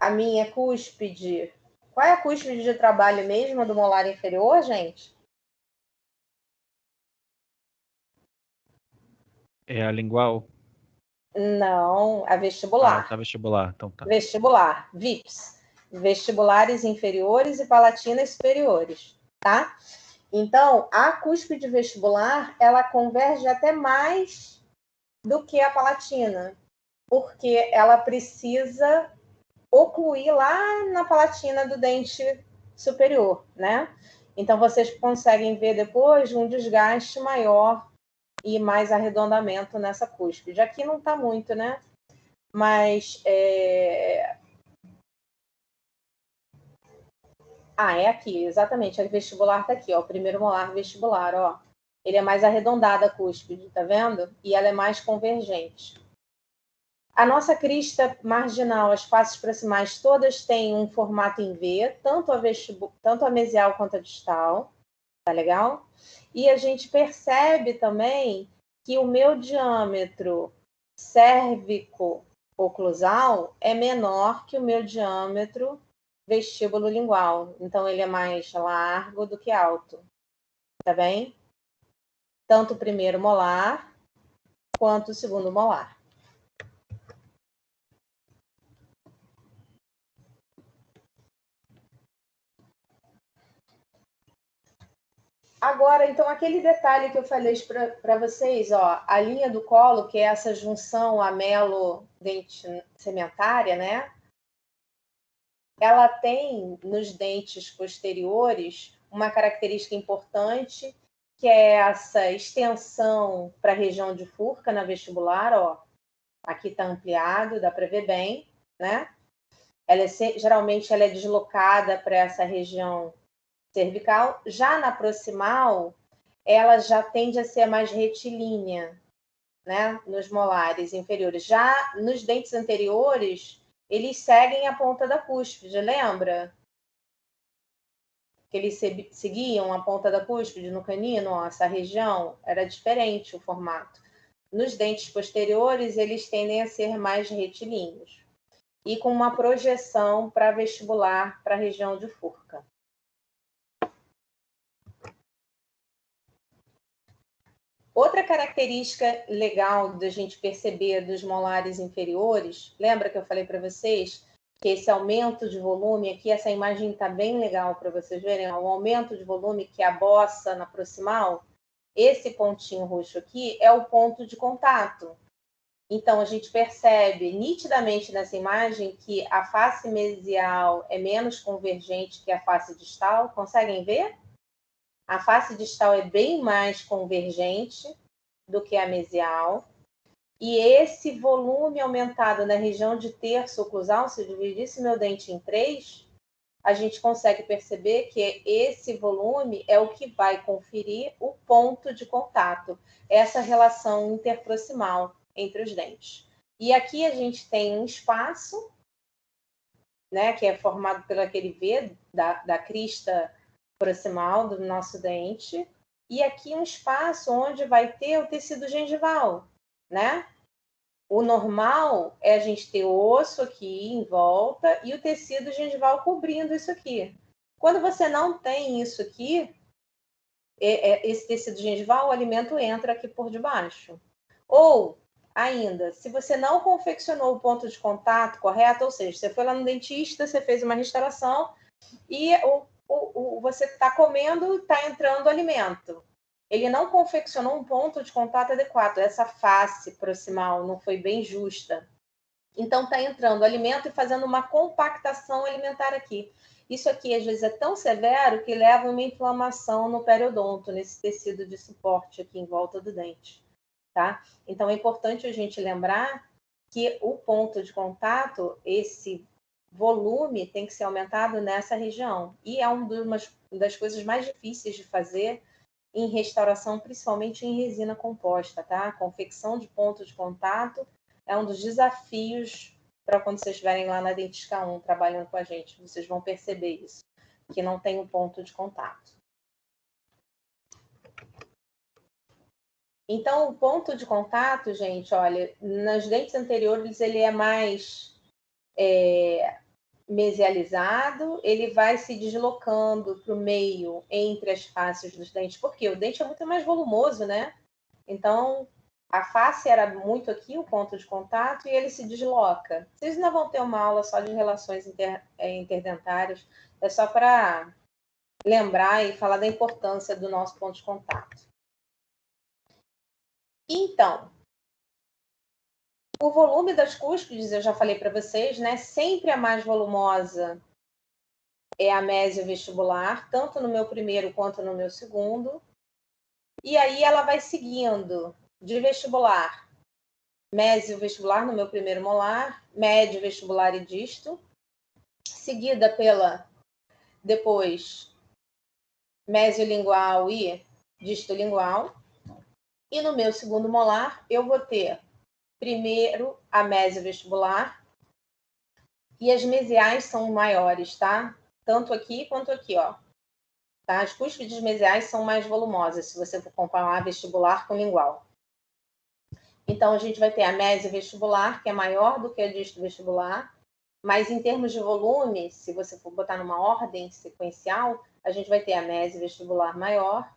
a minha cúspide... Qual é a cúspide de trabalho mesmo do molar inferior, gente? É a lingual? Não, a vestibular. Ah, tá vestibular, então tá. Vestibular, VIPs. Vestibulares inferiores e palatinas superiores, tá? Então, a cúspide vestibular, ela converge até mais do que a palatina, porque ela precisa ocluir lá na palatina do dente superior, né? Então, vocês conseguem ver depois um desgaste maior e mais arredondamento nessa cúspide. Aqui não está muito, né? Mas é aqui, exatamente. A vestibular está aqui, ó. O primeiro molar vestibular, ó. Ele é mais arredondado a cúspide, tá vendo? E ela é mais convergente. A nossa crista marginal, as faces proximais, todas têm um formato em V, tanto a mesial quanto a distal. Tá legal? E a gente percebe também que o meu diâmetro cérvico-oclusal é menor que o meu diâmetro vestíbulo lingual. Então, ele é mais largo do que alto. Tá bem? Tanto o primeiro molar quanto o segundo molar. Agora, então, aquele detalhe que eu falei para vocês, ó, a linha do colo, que é essa junção amelo-dente cementária, né? Ela tem nos dentes posteriores uma característica importante, que é essa extensão para a região de furca na vestibular, ó. Aqui está ampliado, dá para ver bem, né? Geralmente ela é deslocada para essa região cervical. Já na proximal, ela já tende a ser mais retilínea, né, nos molares inferiores. Já nos dentes anteriores, eles seguem a ponta da cúspide, lembra? Que eles seguiam a ponta da cúspide no canino, ó, essa região, era diferente o formato. Nos dentes posteriores, eles tendem a ser mais retilíneos e com uma projeção para vestibular para a região de Furca. Outra característica legal da gente perceber dos molares inferiores, lembra que eu falei para vocês que esse aumento de volume aqui, essa imagem está bem legal para vocês verem, o aumento de volume que é a bossa na proximal, esse pontinho roxo aqui é o ponto de contato. Então, a gente percebe nitidamente nessa imagem que a face mesial é menos convergente que a face distal. Conseguem ver? A face distal é bem mais convergente do que a mesial. E esse volume aumentado na região de terço oclusal, se eu dividisse meu dente em 3, a gente consegue perceber que esse volume é o que vai conferir o ponto de contato, essa relação interproximal entre os dentes. E aqui a gente tem um espaço, né, que é formado pelo aquele V da crista proximal do nosso dente, e aqui um espaço onde vai ter o tecido gengival, né? O normal é a gente ter o osso aqui em volta e o tecido gengival cobrindo isso aqui. Quando você não tem isso aqui, esse tecido gengival, o alimento entra aqui por debaixo. Ou, ainda, se você não confeccionou o ponto de contato correto, ou seja, você foi lá no dentista, você fez uma restauração e você está comendo e está entrando alimento. Ele não confeccionou um ponto de contato adequado. Essa face proximal não foi bem justa. Então, está entrando alimento e fazendo uma compactação alimentar aqui. Isso aqui, às vezes, é tão severo que leva a uma inflamação no periodonto, nesse tecido de suporte aqui em volta do dente. Tá? Então, é importante a gente lembrar que o ponto de contato, esse volume, tem que ser aumentado nessa região. E é uma das coisas mais difíceis de fazer em restauração, principalmente em resina composta, tá? A confecção de ponto de contato é um dos desafios para quando vocês estiverem lá na Dentisca 1 trabalhando com a gente. Vocês vão perceber isso, que não tem um ponto de contato. Então, o ponto de contato, gente, olha, nos dentes anteriores ele é mais mesializado, ele vai se deslocando para o meio entre as faces dos dentes, porque o dente é muito mais volumoso, né? Então, a face era muito aqui, o ponto de contato, e ele se desloca. Vocês ainda vão ter uma aula só de relações interdentárias, é só para lembrar e falar da importância do nosso ponto de contato. Então, o volume das cúspides, eu já falei para vocês, né? Sempre a mais volumosa é a mesiovestibular, tanto no meu primeiro quanto no meu segundo. E aí ela vai seguindo de vestibular, mesiovestibular no meu primeiro molar, médio vestibular e disto, seguida pela, depois, mesiolingual e distolingual. E no meu segundo molar, eu vou ter primeiro a mesiovestibular, e as mesiais são maiores, tá? Tanto aqui quanto aqui, ó. Tá? As cúspides mesiais são mais volumosas, se você for comparar vestibular com lingual. Então, a gente vai ter a mesiovestibular, que é maior do que a distovestibular, mas em termos de volume, se você for botar numa ordem sequencial, a gente vai ter a mesiovestibular maior,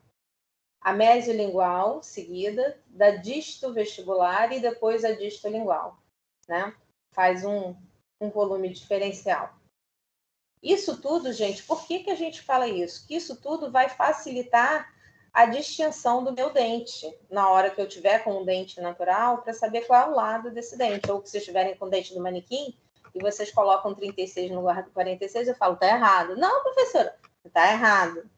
a mesiolingual seguida, da distovestibular e depois a distolingual, né? Faz um volume diferencial. Isso tudo, gente, por que a gente fala isso? Que isso tudo vai facilitar a distinção do meu dente na hora que eu tiver com um dente natural, para saber qual é o lado desse dente. Ou que vocês estiverem com o dente do manequim e vocês colocam 36 no lugar do 46, eu falo, tá errado. Não, professora, tá errado.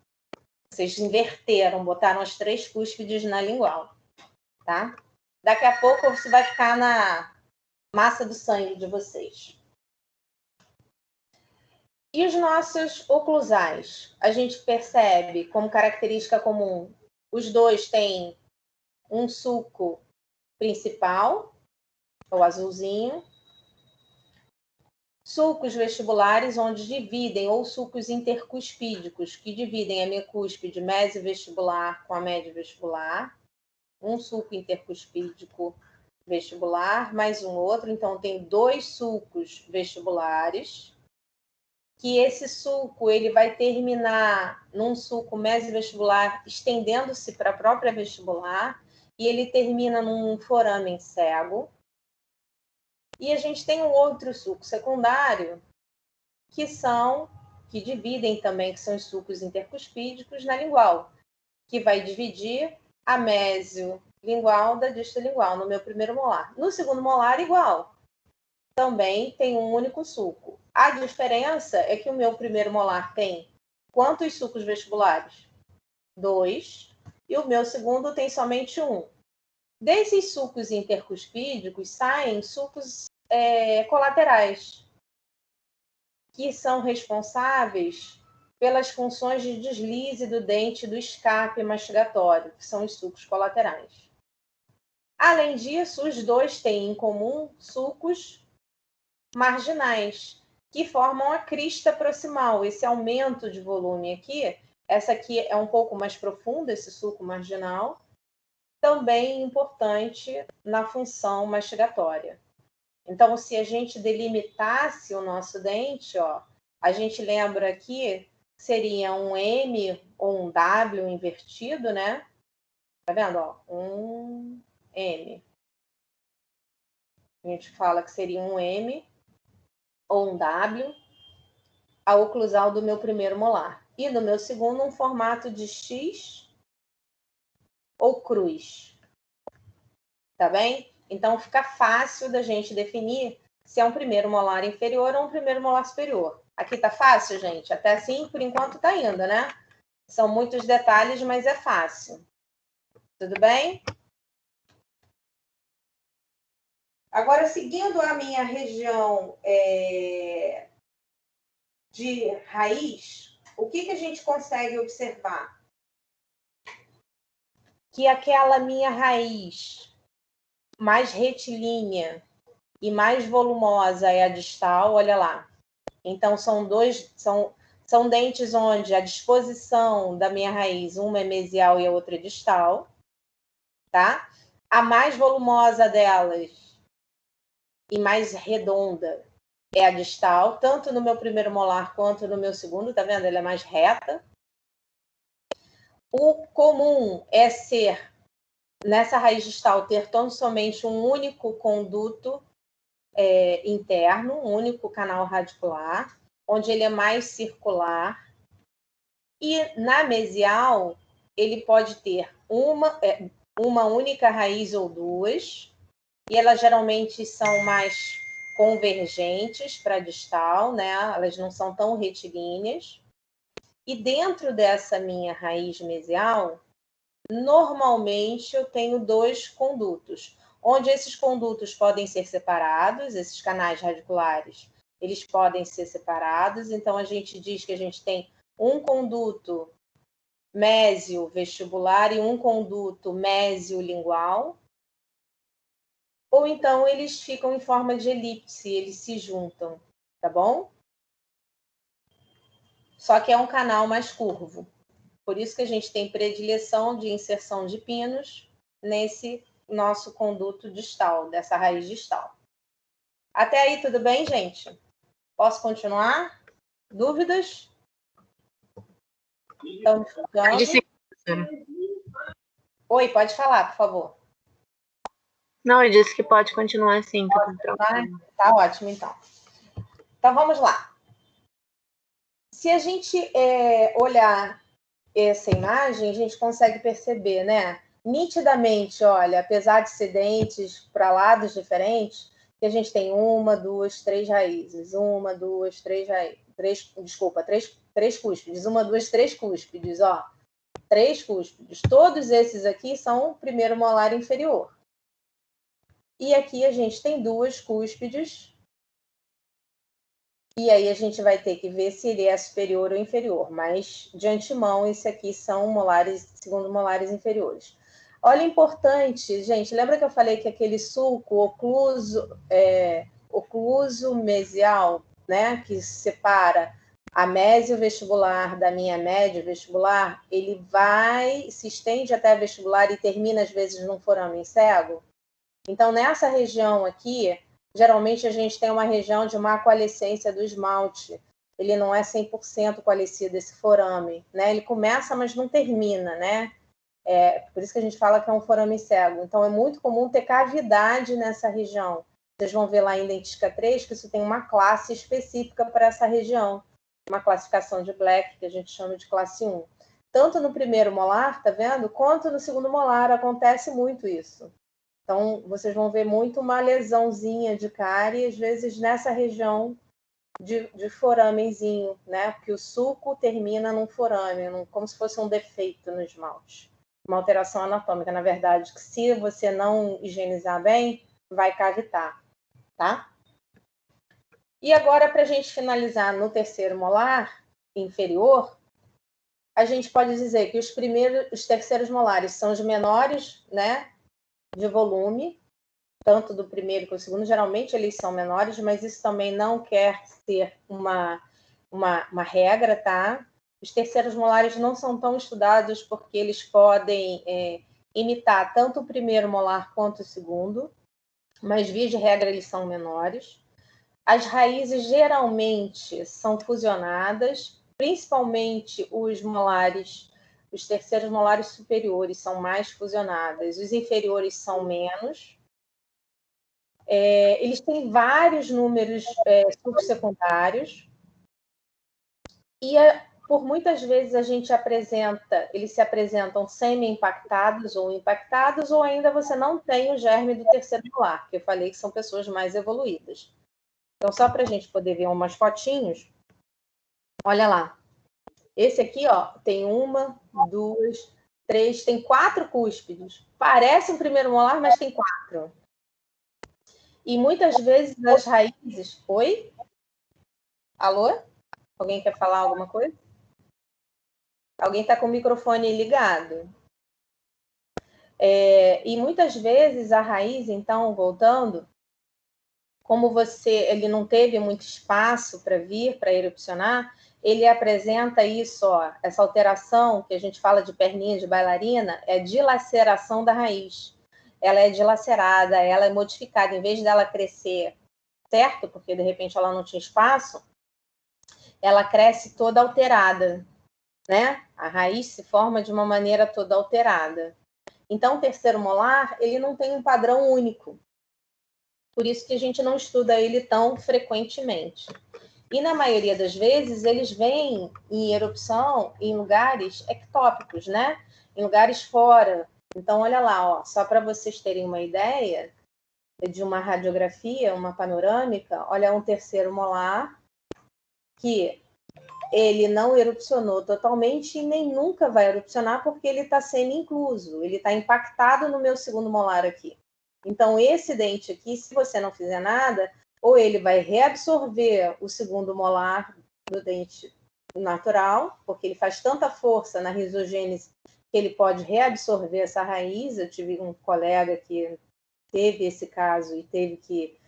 Vocês inverteram, botaram as 3 cúspides na lingual, tá? Daqui a pouco você vai ficar na massa do sangue de vocês. E os nossos oclusais? A gente percebe como característica comum, os dois têm um sulco principal, o azulzinho. Sulcos vestibulares, onde dividem, ou sulcos intercuspídicos, que dividem a minha cúspide mesovestibular com a médio vestibular. Um sulco intercuspídico vestibular, mais um outro. Então, tem 2 sulcos vestibulares, que esse sulco ele vai terminar num sulco mesovestibular, estendendo-se para a própria vestibular, e ele termina num foramen cego. E a gente tem um outro sulco secundário, que dividem também, que são os sulcos intercuspídicos na lingual, que vai dividir a mesiolingual da distolingual no meu primeiro molar. No segundo molar, igual. Também tem um único sulco. A diferença é que o meu primeiro molar tem quantos sulcos vestibulares? 2. E o meu segundo tem somente 1. Desses sulcos intercuspídicos saem sulcos colaterais, que são responsáveis pelas funções de deslize do dente do escape mastigatório, que são os sulcos colaterais. Além disso, os 2 têm em comum sulcos marginais, que formam a crista proximal. Esse aumento de volume aqui, essa aqui é um pouco mais profunda, esse sulco marginal, também importante na função mastigatória. Então, se a gente delimitasse o nosso dente, ó, a gente lembra aqui, seria um M ou um W invertido, né? Tá vendo? Ó, um M. A gente fala que seria um M ou um W, a oclusal do meu primeiro molar. E no meu segundo, um formato de X ou cruz. Tá bem? Então, fica fácil da gente definir se é um primeiro molar inferior ou um primeiro molar superior. Aqui tá fácil, gente? Até assim, por enquanto, tá indo, né? São muitos detalhes, mas é fácil. Tudo bem? Agora, seguindo a minha região de raiz, o que a gente consegue observar? Que aquela minha raiz mais retilínea e mais volumosa é a distal, olha lá. Então, são dentes onde a disposição da minha raiz, uma é mesial e a outra é distal, tá? A mais volumosa delas e mais redonda é a distal, tanto no meu primeiro molar quanto no meu segundo, tá vendo? Ela é mais reta. O comum é ser, nessa raiz distal, ter tão somente um único conduto interno, um único canal radicular, onde ele é mais circular. E na mesial, ele pode ter uma única raiz ou 2, e elas geralmente são mais convergentes para a distal, né? Elas não são tão retilíneas. E dentro dessa minha raiz mesial, normalmente eu tenho 2 condutos, onde esses condutos podem ser separados, esses canais radiculares, eles podem ser separados. Então, a gente diz que a gente tem um conduto mesio-vestibular e um conduto mesio-lingual. Ou então, eles ficam em forma de elipse, eles se juntam, tá bom? Só que é um canal mais curvo. Por isso que a gente tem predileção de inserção de pinos nesse nosso conduto distal, dessa raiz distal. Até aí, tudo bem, gente? Posso continuar? Dúvidas? Estamos ficando? Oi, pode falar, por favor. Não, eu disse que pode continuar assim. Tá ótimo, então. Então, vamos lá. Se a gente olhar essa imagem, a gente consegue perceber, né? Nitidamente, olha, apesar de ser dentes para lados diferentes, que a gente tem 1, 2, 3 raízes. 1, 2, 3 raízes. Três cúspides. 1, 2, 3 cúspides, ó. 3 cúspides. Todos esses aqui são o primeiro molar inferior. E aqui a gente tem 2 cúspides. E aí a gente vai ter que ver se ele é superior ou inferior. Mas, de antemão, isso aqui são molares, segundo molares inferiores. Olha, importante, gente, lembra que eu falei que aquele sulco ocluso mesial, né, que separa a mésio vestibular da minha médio vestibular, ele se estende até a vestibular e termina, às vezes, num forame cego? Então, nessa região aqui, geralmente a gente tem uma região de má coalescência do esmalte. Ele não é 100% coalescido, esse forame, né? Ele começa, mas não termina, né? Por isso que a gente fala que é um forame cego. Então, é muito comum ter cavidade nessa região. Vocês vão ver lá em dentística 3 que isso tem uma classe específica para essa região. Uma classificação de Black, que a gente chama de classe 1. Tanto no primeiro molar, tá vendo? Quanto no segundo molar, acontece muito isso. Então, vocês vão ver muito uma lesãozinha de cárie, às vezes nessa região de foramezinho, né? Porque o sulco termina num forame, como se fosse um defeito no esmalte. Uma alteração anatômica, na verdade, que se você não higienizar bem, vai cavitar, tá? E agora, para a gente finalizar no terceiro molar inferior, a gente pode dizer que os terceiros molares são os menores, né? De volume, tanto do primeiro quanto do segundo, geralmente eles são menores, mas isso também não quer ser uma regra, tá? Os terceiros molares não são tão estudados porque eles podem imitar tanto o primeiro molar quanto o segundo, mas via de regra eles são menores. As raízes geralmente são fusionadas, principalmente os molares. Os terceiros molares superiores são mais fusionadas, os inferiores são menos. Eles têm vários números subsecundários e por muitas vezes eles se apresentam semi-impactados ou impactados, ou ainda você não tem o germe do terceiro molar, que eu falei que são pessoas mais evoluídas. Então, só para a gente poder ver umas fotinhos, olha lá. Esse aqui, ó, tem 1, 2, 3, tem 4 cúspides. Parece um primeiro molar, mas tem 4. E muitas vezes as raízes... Oi? Alô? Alguém quer falar alguma coisa? Alguém está com o microfone ligado? E muitas vezes a raiz, então, voltando, como ele não teve muito espaço para vir, para erupcionar, ele apresenta isso, ó, essa alteração que a gente fala de perninha de bailarina, é dilaceração da raiz. Ela é dilacerada, ela é modificada. Em vez dela crescer certo, porque de repente ela não tinha espaço, ela cresce toda alterada, né? A raiz se forma de uma maneira toda alterada. Então, o terceiro molar, ele não tem um padrão único. Por isso que a gente não estuda ele tão frequentemente. E na maioria das vezes, eles vêm em erupção em lugares ectópicos, né? Em lugares fora. Então, olha lá, ó, só para vocês terem uma ideia de uma radiografia, uma panorâmica, olha um terceiro molar que ele não erupcionou totalmente e nem nunca vai erupcionar porque ele está semi-incluso, ele está impactado no meu segundo molar aqui. Então, esse dente aqui, se você não fizer nada, ou ele vai reabsorver o segundo molar do dente natural, porque ele faz tanta força na risogênese que ele pode reabsorver essa raiz. Eu tive um colega que teve esse caso e teve que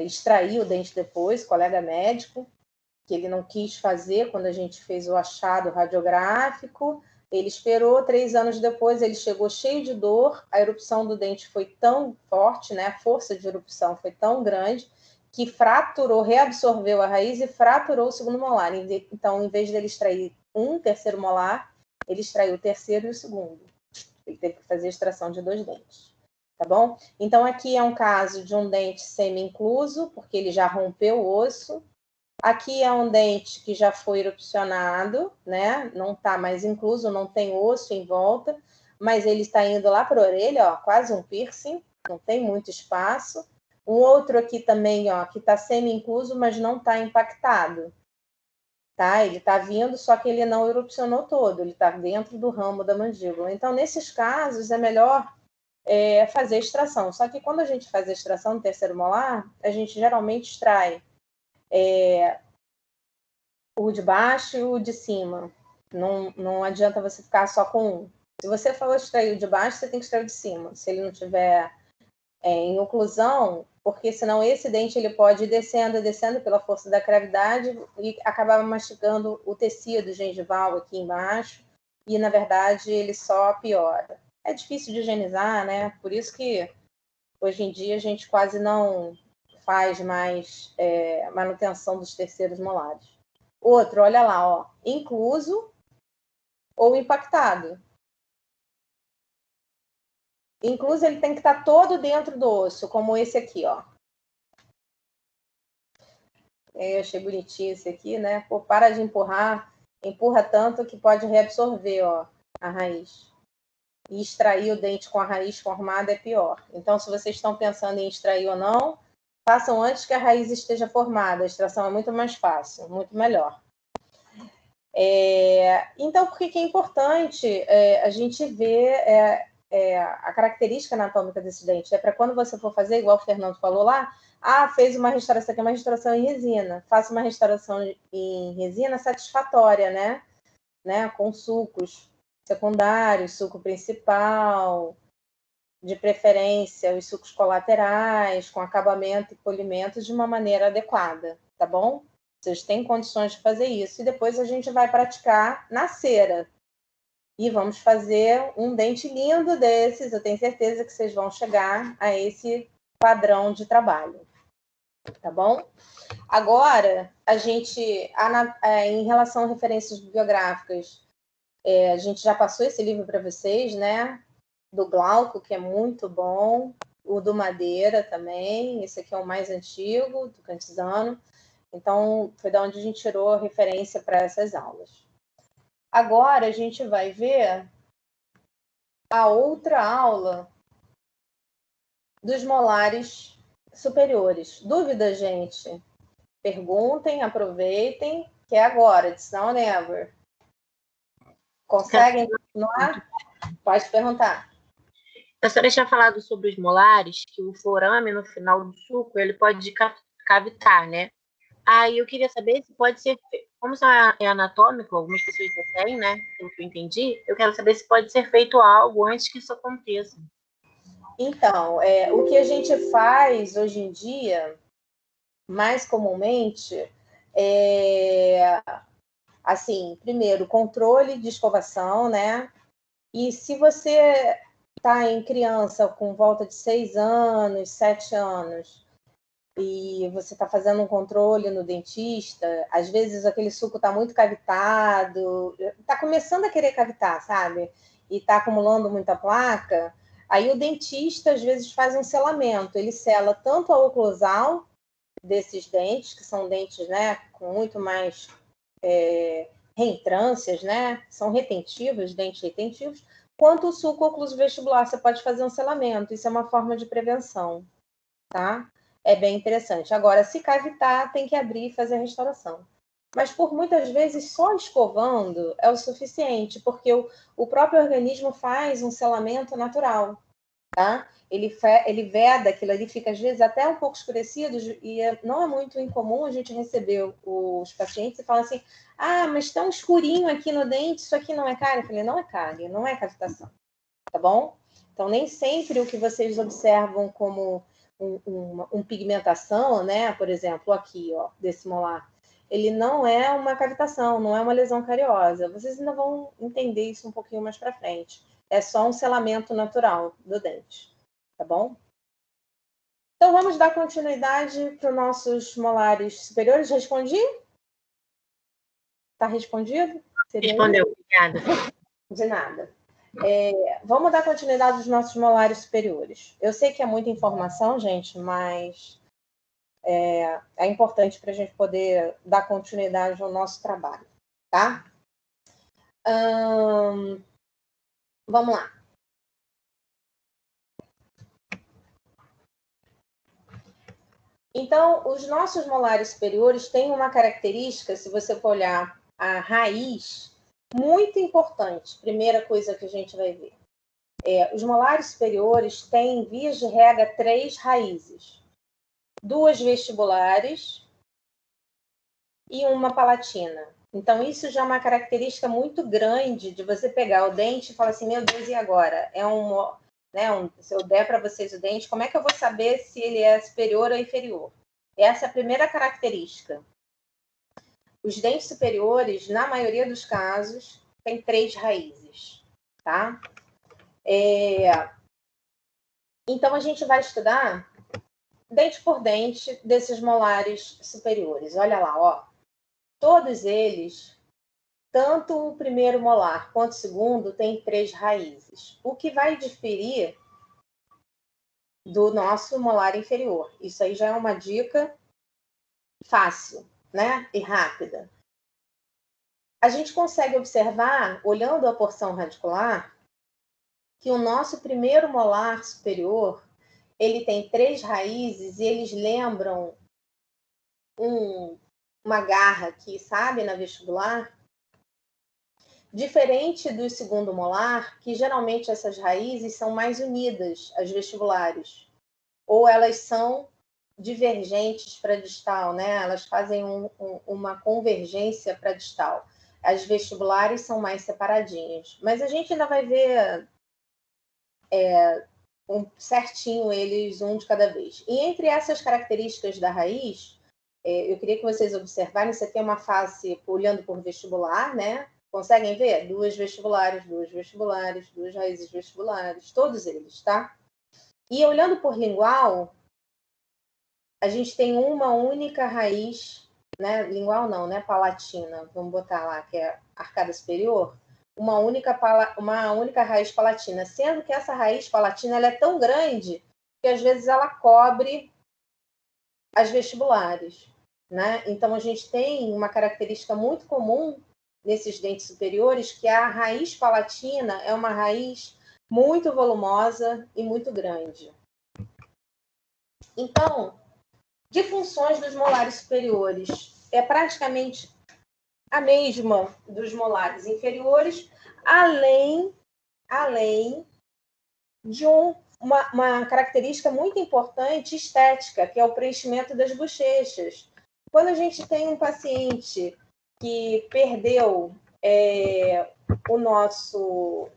extrair o dente depois, colega médico, que ele não quis fazer quando a gente fez o achado radiográfico. Ele esperou, 3 anos depois, ele chegou cheio de dor, a erupção do dente foi tão forte, né? A força de erupção foi tão grande, que fraturou, reabsorveu a raiz e fraturou o segundo molar. Então, em vez dele extrair um terceiro molar, ele extraiu o terceiro e o segundo. Ele teve que fazer a extração de 2 dentes. Tá bom? Então, aqui é um caso de um dente semi-incluso, porque ele já rompeu o osso. Aqui é um dente que já foi erupcionado, né? Não está mais incluso, não tem osso em volta, mas ele está indo lá para a orelha, ó, quase um piercing, não tem muito espaço. Um outro aqui também, ó, que está semi-incluso, mas não está impactado. Tá? Ele está vindo, só que ele não erupcionou todo, ele está dentro do ramo da mandíbula. Então, nesses casos, é melhor fazer extração. Só que quando a gente faz a extração no terceiro molar, a gente geralmente extrai o de baixo e o de cima. Não adianta você ficar só com um. Se você for extrair o de baixo, você tem que extrair o de cima. Se ele não tiver em oclusão, porque senão esse dente ele pode ir descendo pela força da gravidade e acabar mastigando o tecido gengival aqui embaixo e, na verdade, ele só piora. É difícil de higienizar, né? Por isso que hoje em dia a gente quase não faz mais manutenção dos terceiros molares. Outro, olha lá, ó, incluso ou impactado. Incluso ele tem que estar todo dentro do osso, como esse aqui, ó. Eu achei bonitinho esse aqui, né? Pô, para de empurrar, empurra tanto que pode reabsorver, ó, a raiz. E extrair o dente com a raiz formada é pior. Então, se vocês estão pensando em extrair ou não, façam antes que a raiz esteja formada. A extração é muito mais fácil, muito melhor. Então, por que é importante a gente ver a característica anatômica desse dente? É para quando você for fazer, igual o Fernando falou lá, fez uma restauração aqui, uma restauração em resina. Faça uma restauração em resina satisfatória, né? Com sucos secundários, suco principal, de preferência os sucos colaterais, com acabamento e polimento de uma maneira adequada, tá bom? Vocês têm condições de fazer isso. E depois a gente vai praticar na cera. E vamos fazer um dente lindo desses. Eu tenho certeza que vocês vão chegar a esse padrão de trabalho. Tá bom? Agora, a gente, em relação a referências bibliográficas, a gente já passou esse livro para vocês, né? Do Glauco, que é muito bom. O do Madeira também. Esse aqui é o mais antigo, do Cantizano. Então, foi da onde a gente tirou a referência para essas aulas. Agora, a gente vai ver a outra aula dos molares superiores. Dúvida, gente? Perguntem, aproveitem, que é agora, it's now or never. Conseguem continuar? Pode perguntar. A senhora tinha falado sobre os molares, que o forame no final do suco, ele pode cavitar, né? Aí eu queria saber se pode ser, como isso é anatômico, algumas pessoas já têm, né? Pelo que eu entendi, eu quero saber se pode ser feito algo antes que isso aconteça. Então, o que a gente faz hoje em dia, mais comumente, assim, primeiro, controle de escovação, né? E se você está em criança com volta de 6 anos, 7 anos, e você está fazendo um controle no dentista, às vezes aquele suco está muito cavitado, está começando a querer cavitar, sabe? E está acumulando muita placa, aí o dentista às vezes faz um selamento, ele sela tanto a oclusal desses dentes, que são dentes, né, com muito mais reentrâncias, né, são retentivos, dentes retentivos, quanto o suco ocluso vestibular, você pode fazer um selamento, isso é uma forma de prevenção, tá? É bem interessante. Agora, se cavitar, tem que abrir e fazer a restauração. Mas, por muitas vezes, só escovando é o suficiente, porque o próprio organismo faz um selamento natural, tá? Ele veda aquilo ali, fica, às vezes, até um pouco escurecido, e não é muito incomum a gente receber os pacientes e falar assim, mas está um escurinho aqui no dente, isso aqui não é cárie? Eu falei, não é cárie, não é cavitação, tá bom? Então, nem sempre o que vocês observam como uma pigmentação, né? Por exemplo, aqui, ó, desse molar, ele não é uma cavitação, não é uma lesão cariosa. Vocês ainda vão entender isso um pouquinho mais para frente. É só um selamento natural do dente, tá bom? Então, vamos dar continuidade para os nossos molares superiores. Respondi? Está respondido? Respondeu, obrigada. De nada. Vamos dar continuidade aos nossos molares superiores. Eu sei que é muita informação, gente, mas é importante para a gente poder dar continuidade ao nosso trabalho, tá? Vamos lá. Então, os nossos molares superiores têm uma característica, se você for olhar a raiz, muito importante. Primeira coisa que a gente vai ver. Os molares superiores têm, via de regra, 3 raízes. 2 vestibulares e uma palatina. Então, isso já é uma característica muito grande de você pegar o dente e falar assim, meu Deus, e agora? Se eu der para vocês o dente, como é que eu vou saber se ele é superior ou inferior? Essa é a primeira característica. Os dentes superiores, na maioria dos casos, têm 3 raízes, tá? Então, a gente vai estudar dente por dente desses molares superiores. Olha lá, ó. Todos eles, tanto o primeiro molar quanto o segundo, tem 3 raízes. O que vai diferir do nosso molar inferior. Isso aí já é uma dica fácil, né? E rápida. A gente consegue observar, olhando a porção radicular, que o nosso primeiro molar superior, ele tem 3 raízes e eles lembram uma garra aqui, sabe, na vestibular. Diferente do segundo molar, que geralmente essas raízes são mais unidas, as vestibulares, ou elas são divergentes para distal, né? Elas fazem uma convergência para distal. As vestibulares são mais separadinhas. Mas a gente ainda vai ver certinho eles, um de cada vez. E entre essas características da raiz, eu queria que vocês observarem, isso aqui é uma face olhando por vestibular, né? Conseguem ver? 2 vestibulares, 2 vestibulares, 2 raízes vestibulares, todos eles, tá? E olhando por lingual, a gente tem uma única raiz, né? Lingual não, né? Palatina, vamos botar lá, que é arcada superior. Uma única raiz palatina, sendo que essa raiz palatina ela é tão grande que às vezes ela cobre as vestibulares, né? Então a gente tem uma característica muito comum nesses dentes superiores, que a raiz palatina é uma raiz muito volumosa e muito grande. Então, de funções dos molares superiores, é praticamente a mesma dos molares inferiores, além de uma característica muito importante estética, que é o preenchimento das bochechas. Quando a gente tem um paciente que perdeu o nosso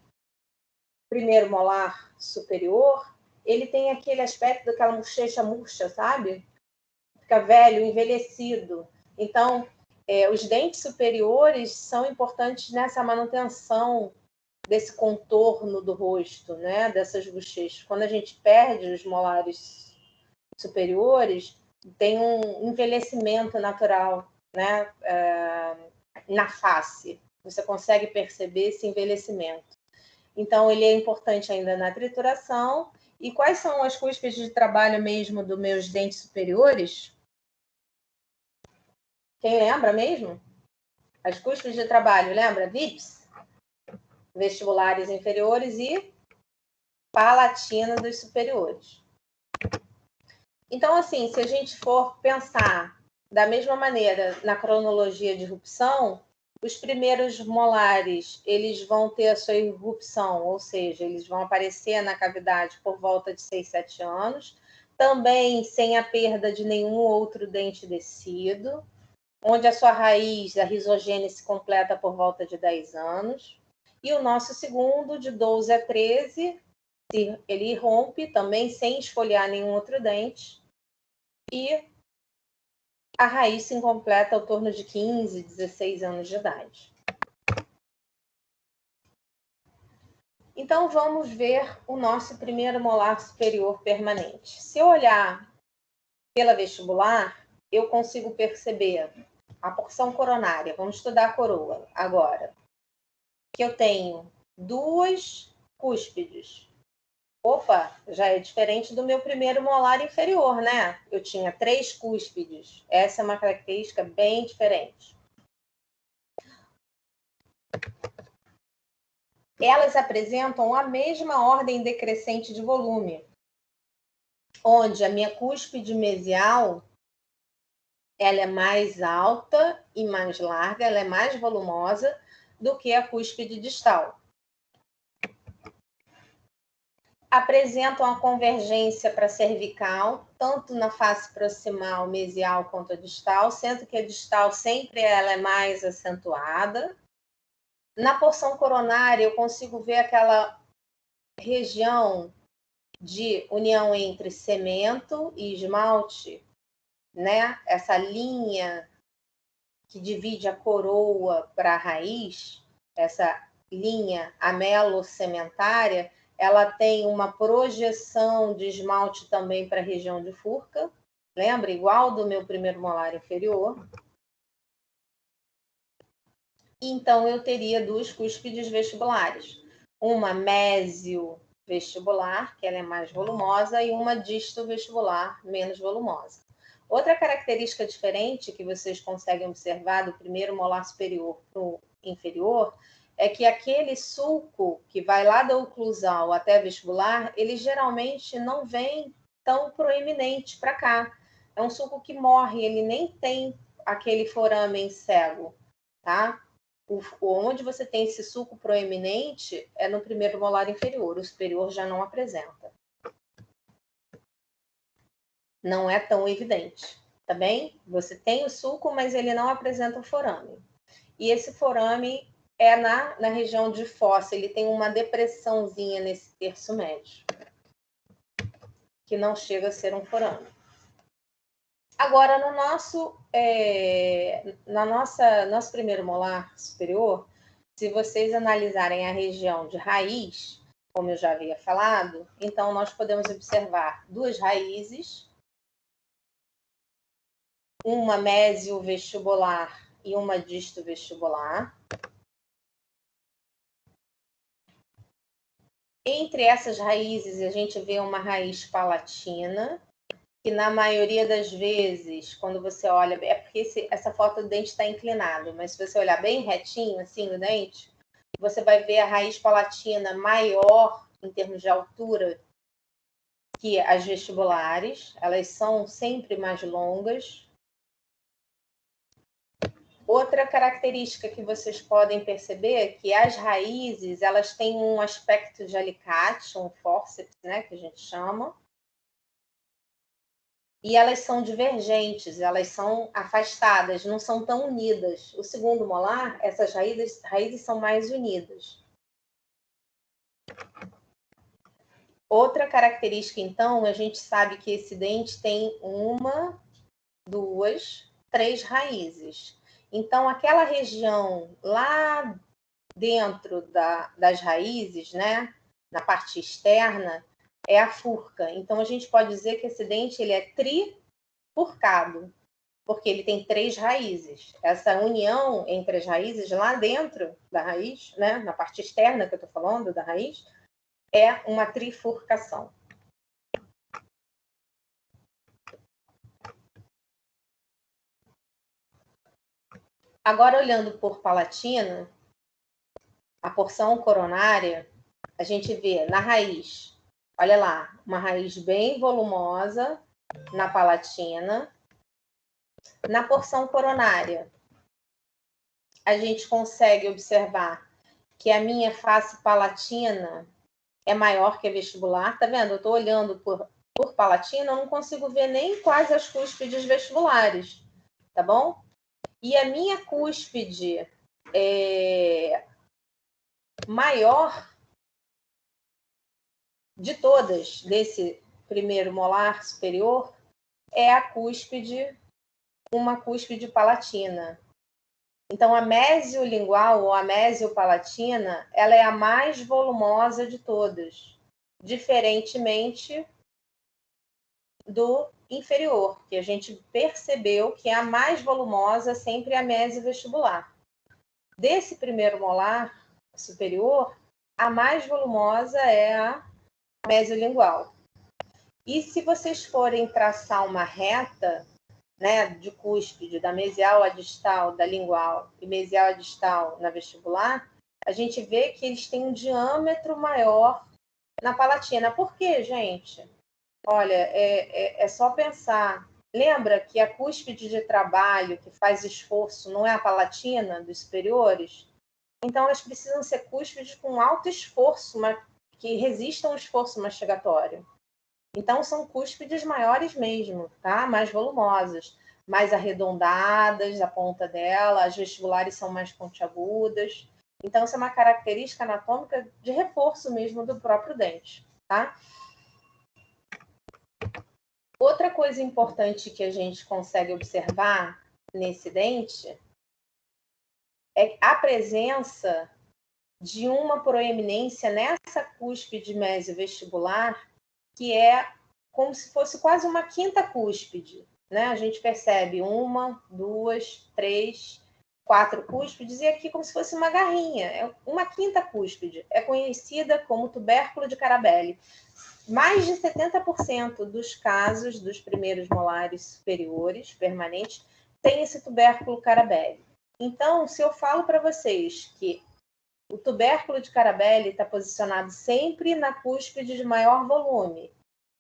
primeiro molar superior, ele tem aquele aspecto daquela bochecha murcha, sabe? Fica velho, envelhecido. Então, os dentes superiores são importantes nessa manutenção desse contorno do rosto, né? Dessas bochechas. Quando a gente perde os molares superiores, tem um envelhecimento natural, né? Na face. Você consegue perceber esse envelhecimento. Então, ele é importante ainda na trituração. E quais são as cúspides de trabalho mesmo dos meus dentes superiores? Quem lembra mesmo? As cúspides de trabalho, lembra? VIPs, vestibulares inferiores e palatina dos superiores. Então, assim, se a gente for pensar da mesma maneira na cronologia de irrupção, os primeiros molares, eles vão ter a sua irrupção, ou seja, eles vão aparecer na cavidade por volta de 6, 7 anos, também sem a perda de nenhum outro dente descido, onde a sua raiz, a rizogênese, completa por volta de 10 anos. E o nosso segundo, de 12 a 13, ele rompe também sem esfoliar nenhum outro dente. E a raiz se completa ao torno de 15, 16 anos de idade. Então, vamos ver o nosso primeiro molar superior permanente. Se eu olhar pela vestibular, eu consigo perceber a porção coronária. Vamos estudar a coroa agora. Que eu tenho 2 cúspides. Opa, já é diferente do meu primeiro molar inferior, né? Eu tinha 3 cúspides. Essa é uma característica bem diferente. Elas apresentam a mesma ordem decrescente de volume, onde a minha cúspide mesial ela é mais alta e mais larga, ela é mais volumosa do que a cúspide distal. apresentam a convergência para a cervical, tanto na face proximal, mesial, quanto a distal, sendo que a distal sempre ela é mais acentuada. Na porção coronária, eu consigo ver aquela região de união entre cemento e esmalte, né? Essa linha que divide a coroa para a raiz, essa linha amelo-sementária, ela tem uma projeção de esmalte também para a região de furca, lembra? Igual do meu primeiro molar inferior. Então, eu teria duas cúspides vestibulares. Uma mesio-vestibular, que ela é mais volumosa, e uma disto-vestibular, menos volumosa. Outra característica diferente que vocês conseguem observar do primeiro molar superior para o inferior é que aquele sulco que vai lá da oclusal até a vestibular, ele geralmente não vem tão proeminente para cá. É um sulco que morre, ele nem tem aquele foramen cego, tá? Onde você tem esse sulco proeminente é no primeiro molar inferior, o superior já não apresenta. Não é tão evidente, tá bem? Você tem o sulco, mas ele não apresenta o forame. E esse forame é na região de fossa, ele tem uma depressãozinha nesse terço médio, que não chega a ser um forame. Agora, no nosso primeiro molar superior, se vocês analisarem a região de raiz, como eu já havia falado, então nós podemos observar duas raízes, uma mesio-vestibular e uma disto-vestibular. Entre essas raízes, a gente vê uma raiz palatina, que na maioria das vezes, quando você olha, é porque essa foto do dente está inclinado, mas se você olhar bem retinho, assim, no dente, você vai ver a raiz palatina maior, em termos de altura, que as vestibulares. Elas são sempre mais longas. Outra característica que vocês podem perceber é que as raízes, elas têm um aspecto de alicate, um fórceps, né, que a gente chama. E elas são divergentes, elas são afastadas, não são tão unidas. O segundo molar, essas raízes são mais unidas. Outra característica, então, a gente sabe que esse dente tem 1, 2, 3 raízes. Então, aquela região lá dentro das raízes, né, na parte externa, é a furca. Então, a gente pode dizer que esse dente ele é trifurcado, porque ele tem 3 raízes. Essa união entre as raízes lá dentro da raiz, né, na parte externa que eu estou falando da raiz, é uma trifurcação. Agora, olhando por palatina, a porção coronária, a gente vê na raiz, olha lá, uma raiz bem volumosa na palatina. Na porção coronária, a gente consegue observar que a minha face palatina é maior que a vestibular. Tá vendo? Eu estou olhando por palatina, eu não consigo ver nem quase as cúspides vestibulares, tá bom? E a minha cúspide maior de todas desse primeiro molar superior é a cúspide, uma cúspide palatina. Então, a mesiolingual ou a mesiopalatina, ela é a mais volumosa de todas, diferentemente do inferior, que a gente percebeu que a mais volumosa sempre é a mesiovestibular. Desse primeiro molar superior, a mais volumosa é a mesiolingual. E se vocês forem traçar uma reta, né, de cúspide, da mesial à distal, da lingual e mesial à distal na vestibular, a gente vê que eles têm um diâmetro maior na palatina. Por quê, gente? Olha, é só pensar. Lembra que a cúspide de trabalho que faz esforço não é a palatina dos superiores? Então, elas precisam ser cúspides com alto esforço, mas que resistam ao esforço mastigatório. Então, são cúspides maiores mesmo, tá? Mais volumosas, mais arredondadas, a ponta dela, as vestibulares são mais pontiagudas. Então, isso é uma característica anatômica de reforço mesmo do próprio dente, tá? Outra coisa importante que a gente consegue observar nesse dente é a presença de uma proeminência nessa cúspide mesiovestibular, que é como se fosse quase uma quinta cúspide, né? A gente percebe 1, 2, 3, 4 cúspides, e aqui como se fosse uma garrinha, é uma quinta cúspide. É conhecida como tubérculo de Carabelli. Mais de 70% dos casos dos primeiros molares superiores, permanentes, tem esse tubérculo Carabelli. Então, se eu falo para vocês que o tubérculo de Carabelli está posicionado sempre na cúspide de maior volume,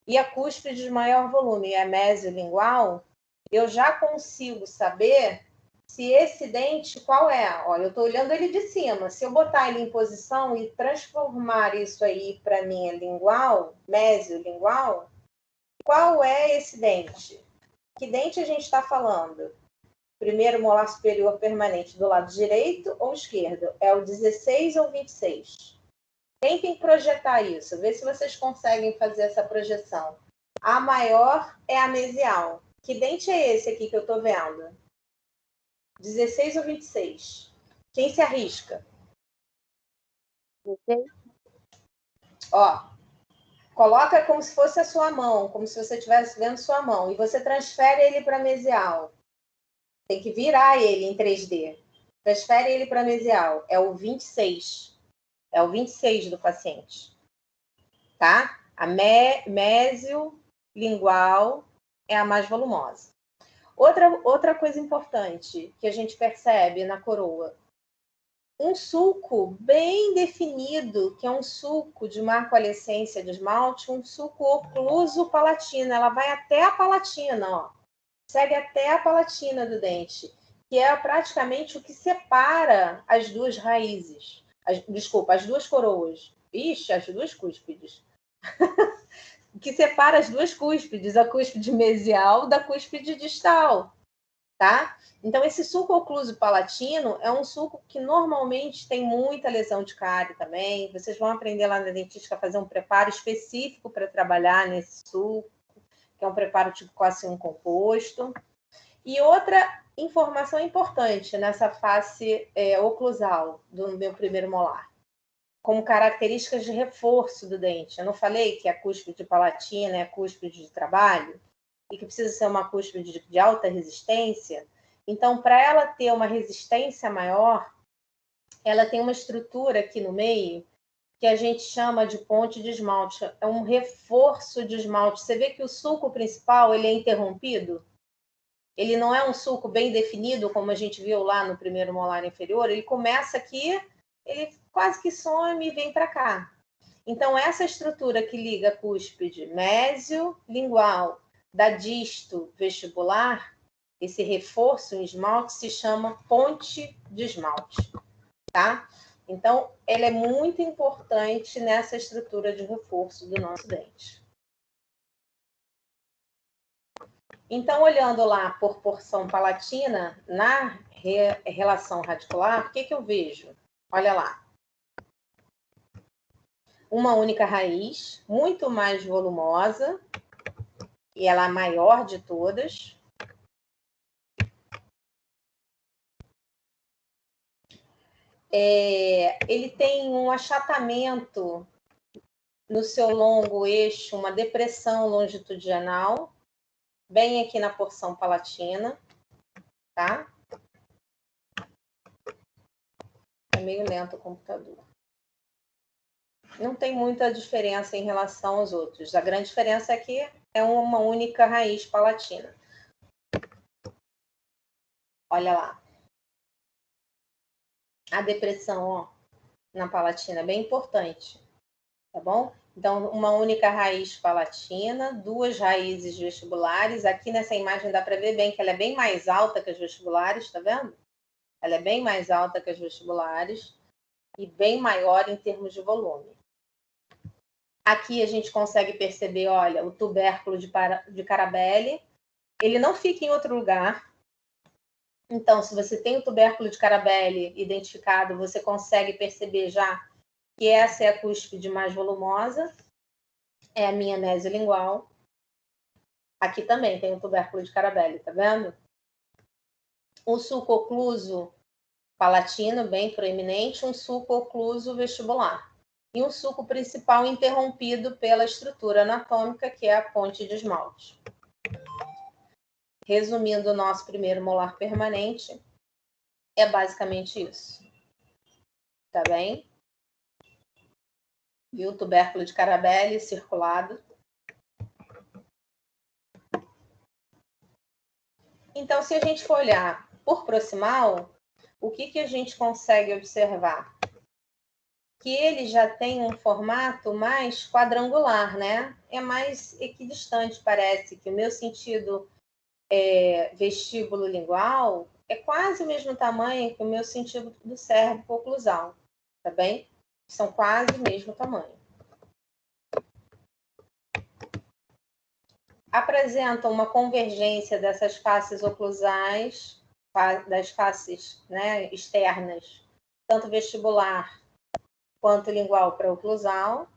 e a cúspide de maior volume é mesiolingual, eu já consigo saber se esse dente, qual é? Ó, eu estou olhando ele de cima. Se eu botar ele em posição e transformar isso aí para mim é lingual, mesiolingual, qual é esse dente? Que dente a gente está falando? Primeiro molar superior permanente do lado direito ou esquerdo? É o 16 ou 26? Quem tem que projetar isso? Vê se vocês conseguem fazer essa projeção. A maior é a mesial. Que dente é esse aqui que eu estou vendo? 16 ou 26? Quem se arrisca? 16. Ó, coloca como se fosse a sua mão, como se você estivesse vendo sua mão, e você transfere ele para mesial. Tem que virar ele em 3D. Transfere ele para mesial. É o 26. É o 26 do paciente. Tá? A mesiolingual é a mais volumosa. Outra coisa importante que a gente percebe na coroa. Um sulco bem definido, que é um sulco de marcoalescência de esmalte, um sulco ocluso palatino. Ela vai até a palatina, ó. Segue até a palatina do dente, que é praticamente o que separa as duas raízes. Desculpa, as duas coroas. Ixi, as duas cúspides. Que separa as duas cúspides, a cúspide mesial da cúspide distal, tá? Então, esse sulco ocluso palatino é um sulco que normalmente tem muita lesão de cárie também. Vocês vão aprender lá na dentística a fazer um preparo específico para trabalhar nesse sulco, que é um preparo tipo coacium composto. E outra informação importante nessa face oclusal do meu primeiro molar, como características de reforço do dente. Eu não falei que a cúspide palatina é a cúspide de trabalho e que precisa ser uma cúspide de alta resistência? Então, para ela ter uma resistência maior, ela tem uma estrutura aqui no meio que a gente chama de ponte de esmalte. É um reforço de esmalte. Você vê que o sulco principal ele é interrompido? Ele não é um sulco bem definido, como a gente viu lá no primeiro molar inferior. Ele começa aqui, ele quase que some e vem para cá. Então, essa estrutura que liga a cúspide mesiolingual da disto vestibular, esse reforço em esmalte se chama ponte de esmalte, tá? Então, ela é muito importante nessa estrutura de reforço do nosso dente. Então, olhando lá por porção palatina, na relação radicular, o que eu vejo? Olha lá. Uma única raiz, muito mais volumosa, e ela é a maior de todas. Ele tem um achatamento no seu longo eixo, uma depressão longitudinal, bem aqui na porção palatina, tá? É meio lento o computador. Não tem muita diferença em relação aos outros. A grande diferença é que é uma única raiz palatina. Olha lá. A depressão, ó, na palatina é bem importante, tá bom? Então, uma única raiz palatina, duas raízes vestibulares. Aqui nessa imagem dá para ver bem que ela é bem mais alta que as vestibulares, tá vendo? Ela é bem mais alta que as vestibulares e bem maior em termos de volume. Aqui a gente consegue perceber, olha, o tubérculo de Carabelli, ele não fica em outro lugar. Então, se você tem o tubérculo de Carabelli identificado, você consegue perceber já que essa é a cúspide mais volumosa, é a minha mesiolingual. Aqui também tem o tubérculo de Carabelli, tá vendo? Um sulco ocluso palatino, bem proeminente, um sulco ocluso vestibular. E um sulco principal interrompido pela estrutura anatômica, que é a ponte de esmalte. Resumindo, o nosso primeiro molar permanente é basicamente isso. Tá bem? Viu o tubérculo de Carabelli circulado. Então, se a gente for olhar por proximal, o que a gente consegue observar? Que ele já tem um formato mais quadrangular, né? É mais equidistante, parece que o meu sentido vestíbulo lingual é quase o mesmo tamanho que o meu sentido do cérvico oclusal, tá bem? São quase o mesmo tamanho. Apresentam uma convergência dessas faces oclusais, das faces, né, externas, tanto vestibular quanto lingual para oclusal.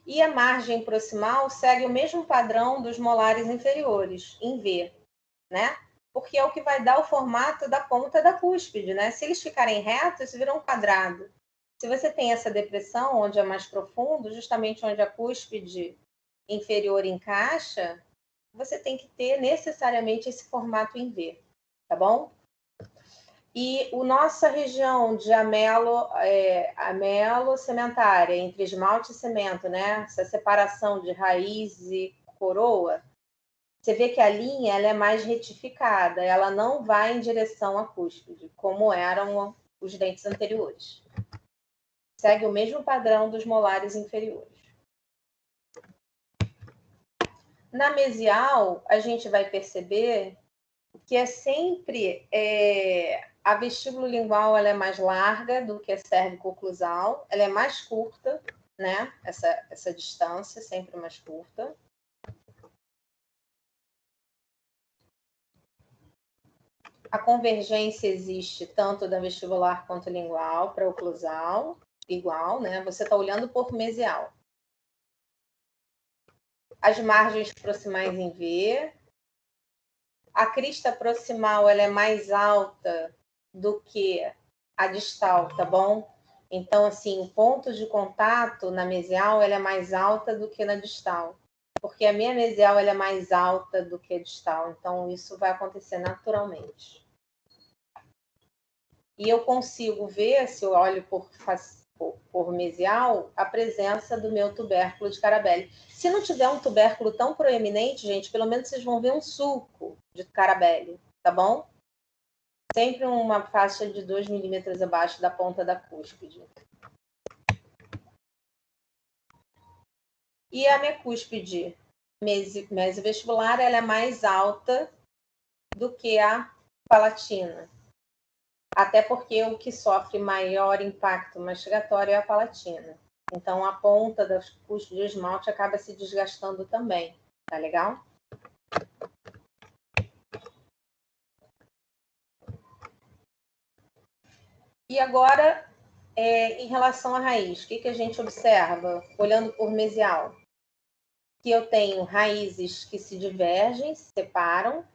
E a margem proximal segue o mesmo padrão dos molares inferiores, em V, né? Porque é o que vai dar o formato da ponta da cúspide, né? Se eles ficarem retos, viram um quadrado. Se você tem essa depressão, onde é mais profundo, justamente onde a cúspide inferior encaixa, você tem que ter necessariamente esse formato em V, tá bom? E a nossa região de amelo-sementária, entre esmalte e cemento, né? Essa separação de raiz e coroa, você vê que a linha ela é mais retificada, ela não vai em direção à cúspide, como eram os dentes anteriores. Segue o mesmo padrão dos molares inferiores. Na mesial, a gente vai perceber que é sempre a vestíbulo lingual ela é mais larga do que a cérvico-oclusal, ela é mais curta, né? Essa distância sempre mais curta. A convergência existe tanto da vestibular quanto lingual para oclusal, igual, né? Você está olhando por mesial. As margens proximais em V. A crista proximal ela é mais alta do que a distal, tá bom? Então, assim, o ponto de contato na mesial ela é mais alta do que na distal. Porque a minha mesial ela é mais alta do que a distal. Então, isso vai acontecer naturalmente. E eu consigo ver, se eu olho por mesial, a presença do meu tubérculo de Carabelli. Se não tiver um tubérculo tão proeminente, gente, pelo menos vocês vão ver um sulco de Carabelli, tá bom? Sempre uma faixa de 2 milímetros abaixo da ponta da cúspide. E a minha cúspide mesovestibular, ela é mais alta do que a palatina. Até porque o que sofre maior impacto mastigatório é a palatina. Então, a ponta das cúspides de esmalte acaba se desgastando também. Tá legal? E agora, em relação à raiz, o que a gente observa, olhando por mesial? Que eu tenho raízes que se divergem, se separam.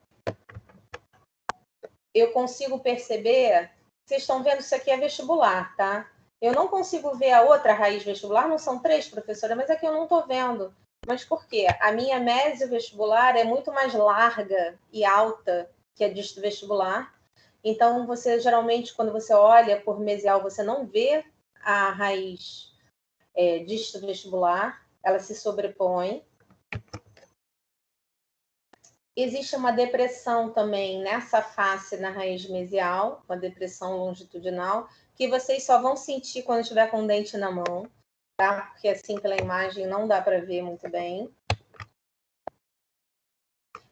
Eu consigo perceber, vocês estão vendo, isso aqui é vestibular, tá? Eu não consigo ver a outra raiz vestibular, não são 3, professora, mas aqui eu não estou vendo. Mas por quê? A minha mesovestibular é muito mais larga e alta que a disto vestibular. Então, você geralmente, quando você olha por mesial, você não vê a raiz disto vestibular, ela se sobrepõe. Existe uma depressão também nessa face na raiz mesial, uma depressão longitudinal, que vocês só vão sentir quando estiver com o dente na mão, tá? Porque assim pela imagem não dá para ver muito bem.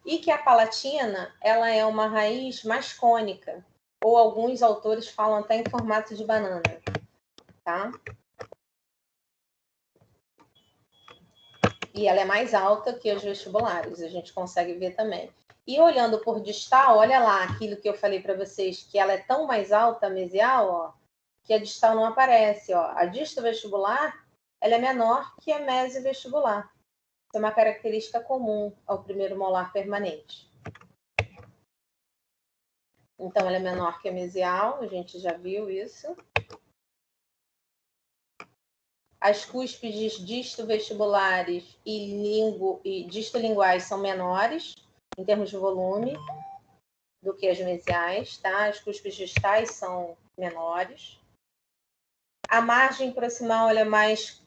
E que a palatina, ela é uma raiz mais cônica, ou alguns autores falam até em formato de banana, tá? E ela é mais alta que os vestibulares, a gente consegue ver também. E olhando por distal, olha lá aquilo que eu falei para vocês, que ela é tão mais alta, a mesial, ó, que a distal não aparece. Ó. A disto vestibular, ela é menor que a mese vestibular. Isso é uma característica comum ao primeiro molar permanente. Então, ela é menor que a mesial, a gente já viu isso. As cúspides disto-vestibulares e distolinguais são menores, em termos de volume, do que as mesiais, tá? As cúspides distais são menores. A margem proximal ela é mais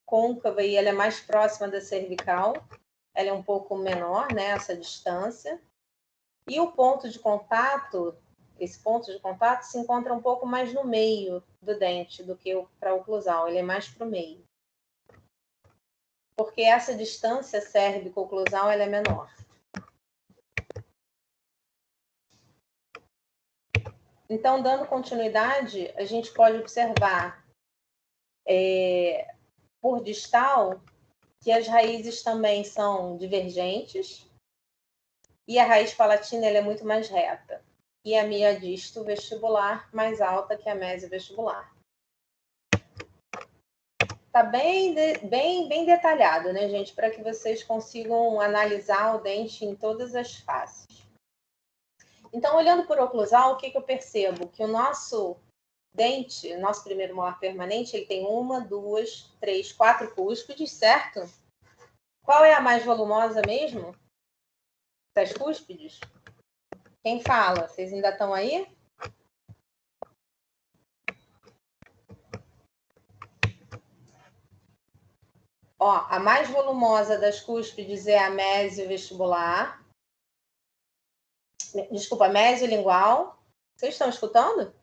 côncava e ela é mais próxima da cervical. Ela é um pouco menor, né, essa distância. E o ponto de contato, esse ponto de contato se encontra um pouco mais no meio do dente do que para o oclusal. Ele é mais para o meio. Porque essa distância cérvico-oclusal ela é menor. Então, dando continuidade, a gente pode observar por distal que as raízes também são divergentes e a raiz palatina ela é muito mais reta. E a minha disto vestibular mais alta que a mese vestibular. Está bem detalhado, né, gente? Para que vocês consigam analisar o dente em todas as faces. Então, olhando por oclusal, o que eu percebo? Que o nosso dente, nosso primeiro molar permanente, ele tem 1, 2, 3, 4 cúspides, certo? Qual é a mais volumosa mesmo? Das cúspides? Quem fala? Vocês ainda estão aí? Ó, a mais volumosa das cúspides é a mesio-vestibular. Desculpa, mesiolingual. Vocês estão escutando?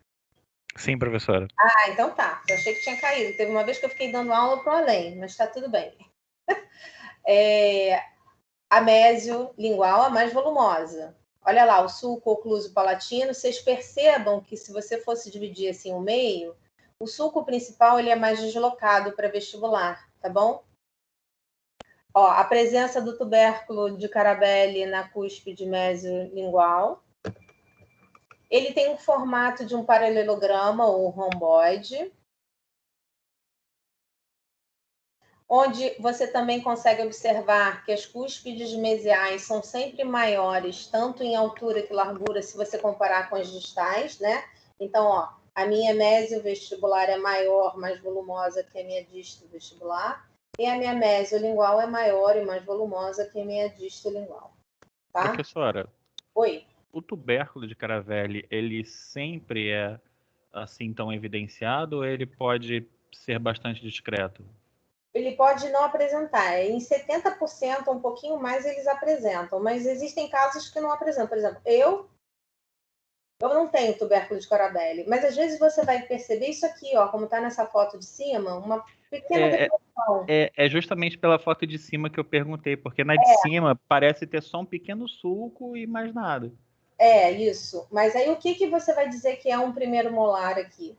Sim, professora. Ah, então tá. Eu achei que tinha caído. Teve uma vez que eu fiquei dando aula pro além, mas tá tudo bem. A mesiolingual, a mais volumosa. Olha lá, o sulco ocluso palatino. Vocês percebam que se você fosse dividir assim o meio, o sulco principal ele é mais deslocado para vestibular, tá bom? Ó, a presença do tubérculo de Carabelli na cúspide mesiolingual. Ele tem um formato de um paralelograma ou romboide, onde você também consegue observar que as cúspides mesiais são sempre maiores, tanto em altura que largura, se você comparar com as distais, né? Então, ó, a minha mesio-vestibular é maior, mais volumosa que a minha disto-vestibular, e a minha mesiolingual é maior e mais volumosa que a minha distolingual. Tá? Professora, Oi. o tubérculo de Caravelli, ele sempre é assim tão evidenciado ou ele pode ser bastante discreto? Ele pode não apresentar. Em 70%, um pouquinho mais, eles apresentam, mas existem casos que não apresentam. Por exemplo, eu não tenho tubérculo de Carabelli, mas às vezes você vai perceber isso aqui, ó, como está nessa foto de cima, uma pequena depressão. É justamente pela foto de cima que eu perguntei, porque na de cima parece ter só um pequeno sulco e mais nada. É, isso. Mas aí o que você vai dizer que é um primeiro molar aqui?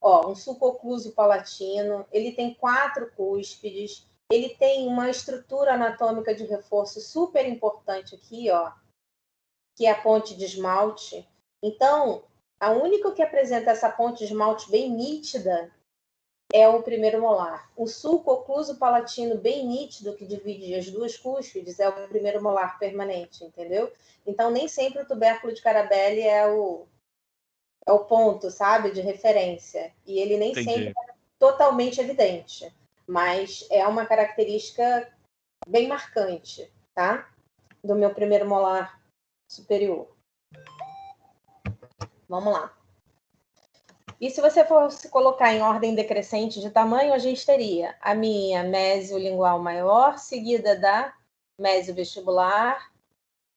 Ó, um sulco ocluso palatino, ele tem 4 cúspides, ele tem uma estrutura anatômica de reforço super importante aqui, ó, que é a ponte de esmalte. Então, a única que apresenta essa ponte de esmalte bem nítida é o primeiro molar. O sulco ocluso palatino bem nítido, que divide as duas cúspides, é o primeiro molar permanente, entendeu? Então, nem sempre o tubérculo de Carabelli é o ponto, sabe, de referência. E ele nem sempre é totalmente evidente, mas é uma característica bem marcante, tá? Do meu primeiro molar superior. Vamos lá. E se você fosse colocar em ordem decrescente de tamanho, a gente teria a minha mesiolingual maior, seguida da mesio-vestibular,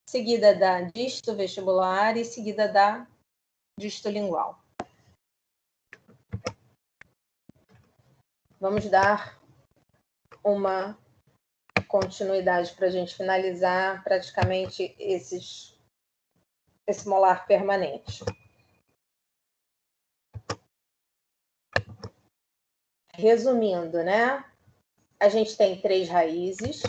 seguida da disto-vestibular e seguida da distolingual. Vamos dar uma continuidade para a gente finalizar praticamente esse molar permanente. resumindo, né? A gente tem 3 raízes.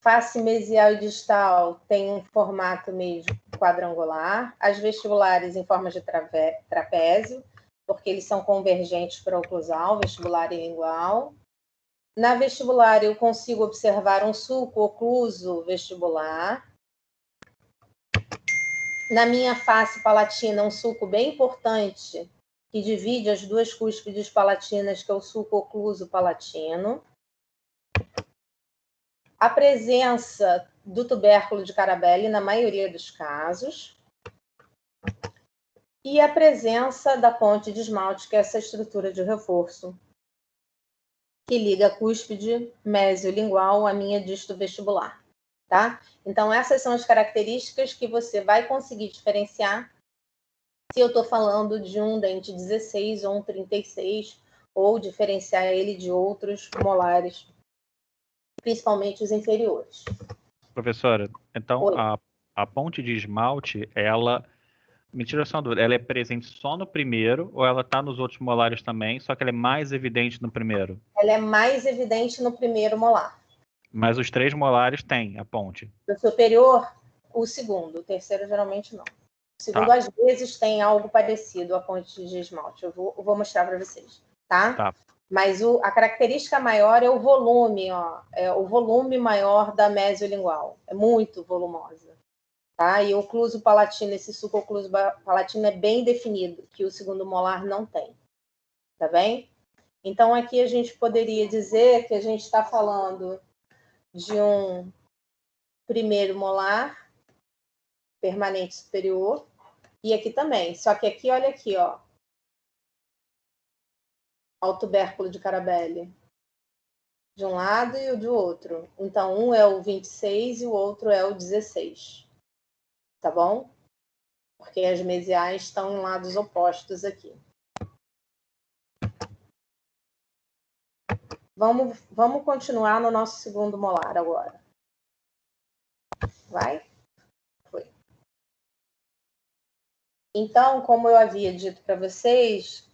Face mesial e distal tem um formato meio quadrangular. As vestibulares em forma de trapézio, porque eles são convergentes para oclusal, vestibular e lingual. Na vestibular, eu consigo observar um sulco ocluso vestibular. Na minha face palatina, um sulco bem importante que divide as duas cúspides palatinas, que é o sulco ocluso palatino. A presença do tubérculo de Carabelli na maioria dos casos. E a presença da ponte de esmalte, que é essa estrutura de reforço, que liga a cúspide mesiolingual à minha disto vestibular. Tá? Então, essas são as características que você vai conseguir diferenciar se eu estou falando de um dente 16 ou um 36, ou diferenciar ele de outros molares, principalmente os inferiores. Professora, então Oi. a ponte de esmalte, ela, me tira só uma dúvida, ela é presente só no primeiro ou ela está nos outros molares também, só que ela é mais evidente no primeiro? Ela é mais evidente no primeiro molar. Mas os 3 molares têm a ponte. No superior, o segundo. O terceiro, geralmente, não. O segundo, às vezes, tem algo parecido à ponte de esmalte. Eu vou mostrar para vocês, tá? Tá. Mas a característica maior é o volume, ó. É o volume maior da mesiolingual. É muito volumosa. Tá? E o ocluso palatino, esse suco ocluso palatino é bem definido, que o segundo molar não tem. Tá bem? Então, aqui a gente poderia dizer que a gente está falando de um primeiro molar permanente superior, e aqui também. Só que aqui, olha aqui, ó. Olha o tubérculo de Carabelli. De um lado e o do outro. Então, um é o 26 e o outro é o 16. Tá bom? Porque as mesiais estão em lados opostos aqui. Vamos continuar no nosso segundo molar agora. Vai? Foi. Então, como eu havia dito para vocês,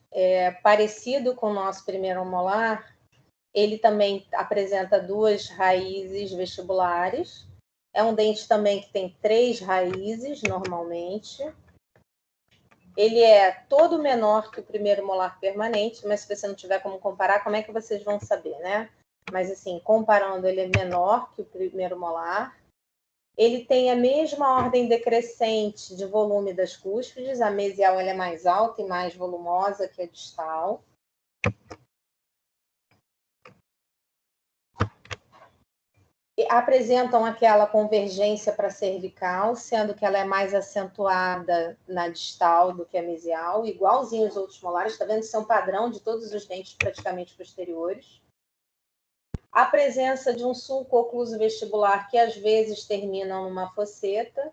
parecido com o nosso primeiro molar, ele também apresenta 2 raízes vestibulares. É um dente também que tem 3 raízes, normalmente. Ele é todo menor que o primeiro molar permanente, mas se você não tiver como comparar, como é que vocês vão saber, né? Mas, assim, comparando, ele é menor que o primeiro molar. Ele tem a mesma ordem decrescente de volume das cúspides. A mesial ela é mais alta e mais volumosa que a distal. Apresentam aquela convergência para a cervical, sendo que ela é mais acentuada na distal do que a mesial, igualzinho os outros molares, está vendo? Isso é um padrão de todos os dentes praticamente posteriores. A presença de um sulco ocluso vestibular, que às vezes termina numa fosseta,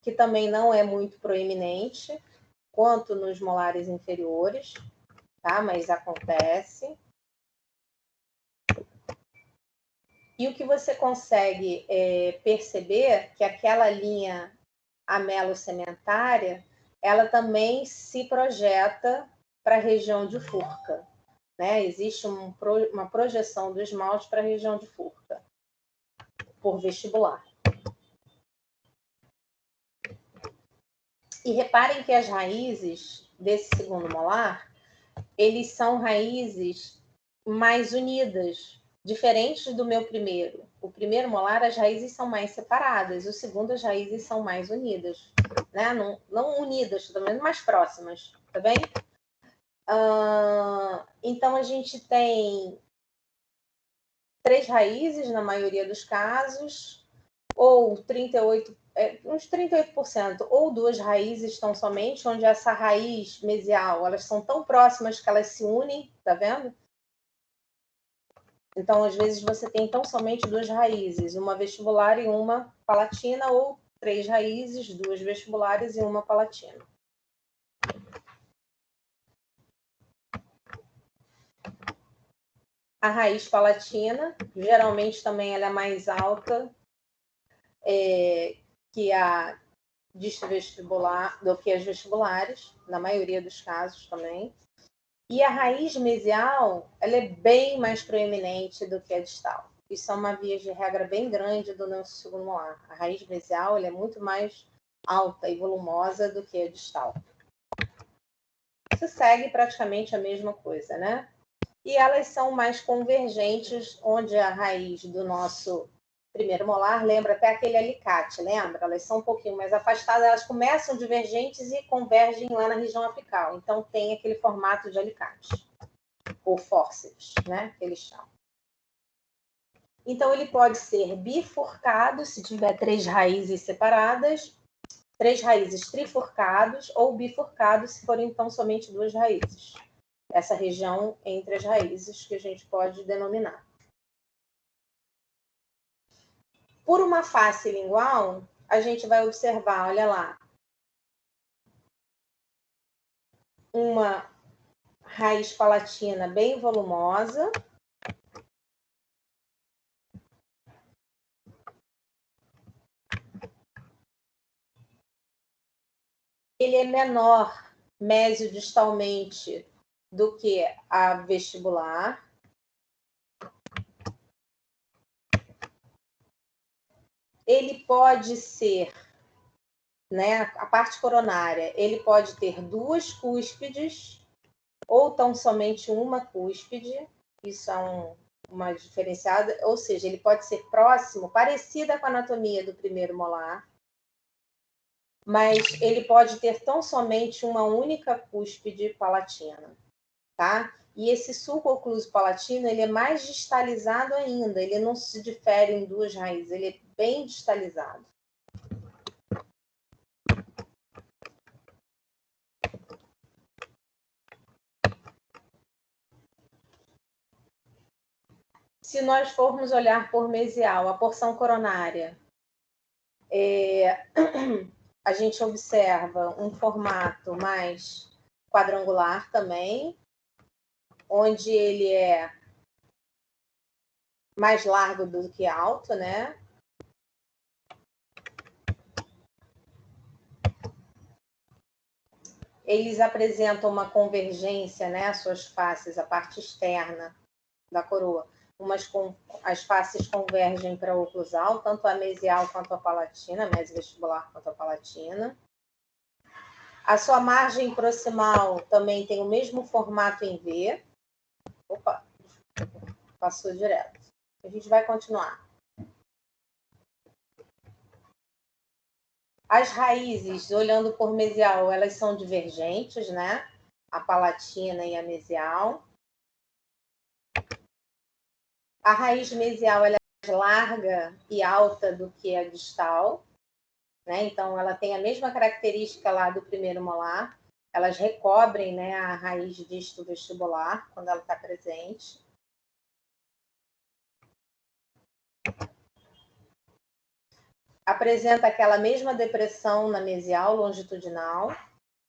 que também não é muito proeminente, quanto nos molares inferiores, tá? Mas acontece. E o que você consegue perceber que aquela linha amelocementária, ela também se projeta para a região de Furca. Né? Existe uma projeção do esmalte para a região de Furca, por vestibular. E reparem que as raízes desse segundo molar, eles são raízes mais unidas, diferentes do meu primeiro. O primeiro molar, as raízes são mais separadas. O segundo, as raízes são mais unidas. Né? Não unidas, também mais próximas. Tá bem? Então, a gente tem 3 raízes, na maioria dos casos, ou 38%, uns 38%, ou 2 raízes estão somente, onde essa raiz mesial, elas são tão próximas que elas se unem, tá vendo? Então, às vezes, você tem tão somente 2 raízes, uma vestibular e uma palatina, ou 3 raízes, 2 vestibulares e uma palatina. A raiz palatina, geralmente também ela é mais alta que a vestibular, do que as vestibulares, na maioria dos casos também. E a raiz mesial, ela é bem mais proeminente do que a distal. Isso é uma via de regra bem grande do nosso segundo molar. A raiz mesial, ela é muito mais alta e volumosa do que a distal. Isso segue praticamente a mesma coisa, né? E elas são mais convergentes, onde a raiz do nosso primeiro molar lembra até aquele alicate, lembra? Elas são um pouquinho mais afastadas, elas começam divergentes e convergem lá na região apical. Então tem aquele formato de alicate, ou fórceps, né? Que eles chamam. Então ele pode ser bifurcado, se tiver 3 raízes separadas, 3 raízes trifurcados, ou bifurcados, se forem então somente 2 raízes. Essa região entre as raízes que a gente pode denominar. Por uma face lingual, a gente vai observar, olha lá, uma raiz palatina bem volumosa. Ele é menor mesiodistalmente do que a vestibular. Ele pode ser, né, a parte coronária, ele pode ter 2 cúspides ou tão somente uma cúspide. Isso é uma diferenciada, ou seja, ele pode ser próximo, parecida com a anatomia do primeiro molar, mas ele pode ter tão somente uma única cúspide palatina, tá? E esse sulco ocluso palatino, ele é mais distalizado ainda, ele não se difere em 2 raízes, ele é bem distalizado. Se nós formos olhar por mesial, a porção coronária, a gente observa um formato mais quadrangular também, onde ele é mais largo do que alto, né? Eles apresentam uma convergência, né? Suas faces, a parte externa da coroa. As faces convergem para o oclusal, tanto a mesial quanto a palatina, a mesovestibular quanto a palatina. A sua margem proximal também tem o mesmo formato em V. Opa, passou direto. A gente vai continuar. As raízes, olhando por mesial, elas são divergentes, né? A palatina e a mesial. A raiz mesial ela é mais larga e alta do que a distal, né? Então, ela tem a mesma característica lá do primeiro molar. Elas recobrem, né, a raiz disto-vestibular quando ela está presente. Apresenta aquela mesma depressão na mesial longitudinal.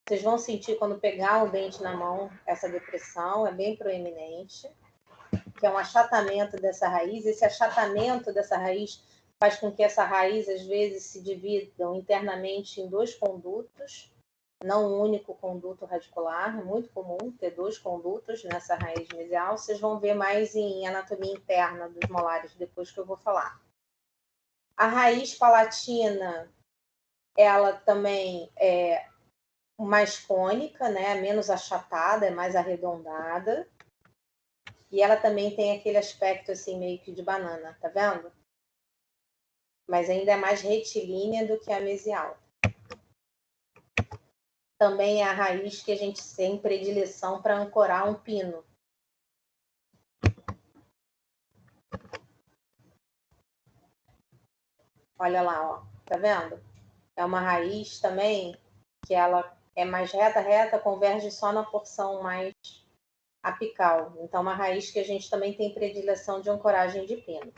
Vocês vão sentir quando pegar o dente na mão, essa depressão é bem proeminente, que é um achatamento dessa raiz. Esse achatamento dessa raiz faz com que essa raiz, às vezes, se dividam internamente em 2 condutos, não um único conduto radicular. É muito comum ter 2 condutos nessa raiz mesial. Vocês vão ver mais em anatomia interna dos molares, depois que eu vou falar. A raiz palatina, ela também é mais cônica, né? Menos achatada, é mais arredondada. E ela também tem aquele aspecto assim meio que de banana, tá vendo? Mas ainda é mais retilínea do que a mesial. Também é a raiz que a gente tem predileção para ancorar um pino. Olha lá, ó, tá vendo? É uma raiz também que ela é mais reta, converge só na porção mais apical. Então, uma raiz que a gente também tem predileção de ancoragem de pino.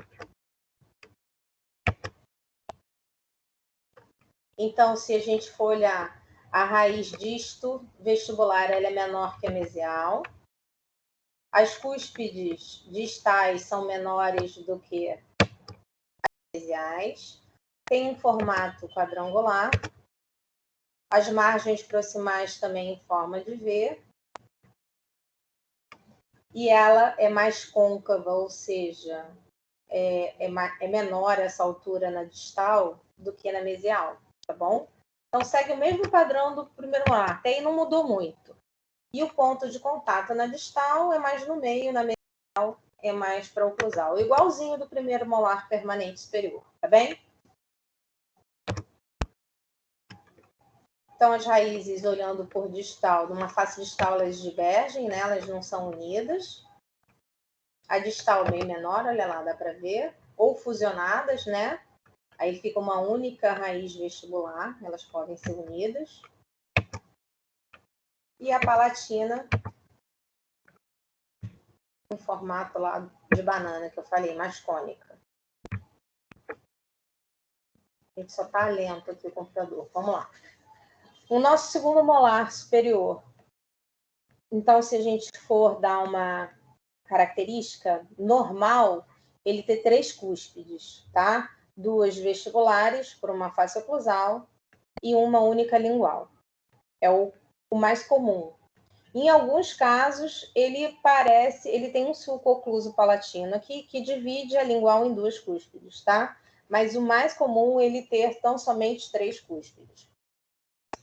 Então, se a gente for olhar a raiz disto vestibular, ela é menor que a mesial. As cúspides distais são menores do que as mesiais. Tem um formato quadrangular. As margens proximais também em forma de V. e ela é mais côncava, ou seja, é menor essa altura na distal do que na mesial, tá bom? Então, segue o mesmo padrão do primeiro molar, até aí não mudou muito. E o ponto de contato na distal é mais no meio, na mesial é mais para oclusal. Igualzinho do primeiro molar permanente superior, tá bem? Então, as raízes, olhando por distal, numa face distal, elas divergem, né? Elas não são unidas. A distal bem menor, olha lá, dá para ver. Ou fusionadas, né? Aí fica uma única raiz vestibular, elas podem ser unidas. E a palatina, no formato lá de banana, que eu falei, mais cônica. A gente só está lento aqui o computador. Vamos lá. O nosso segundo molar superior. Então, se a gente for dar uma característica normal, ele ter 3 cúspides, tá? 2 vestibulares por uma face oclusal e uma única lingual. É o mais comum. Em alguns casos, ele tem um sulco ocluso palatino aqui que divide a lingual em 2 cúspides, tá? Mas o mais comum é ele ter tão somente 3 cúspides.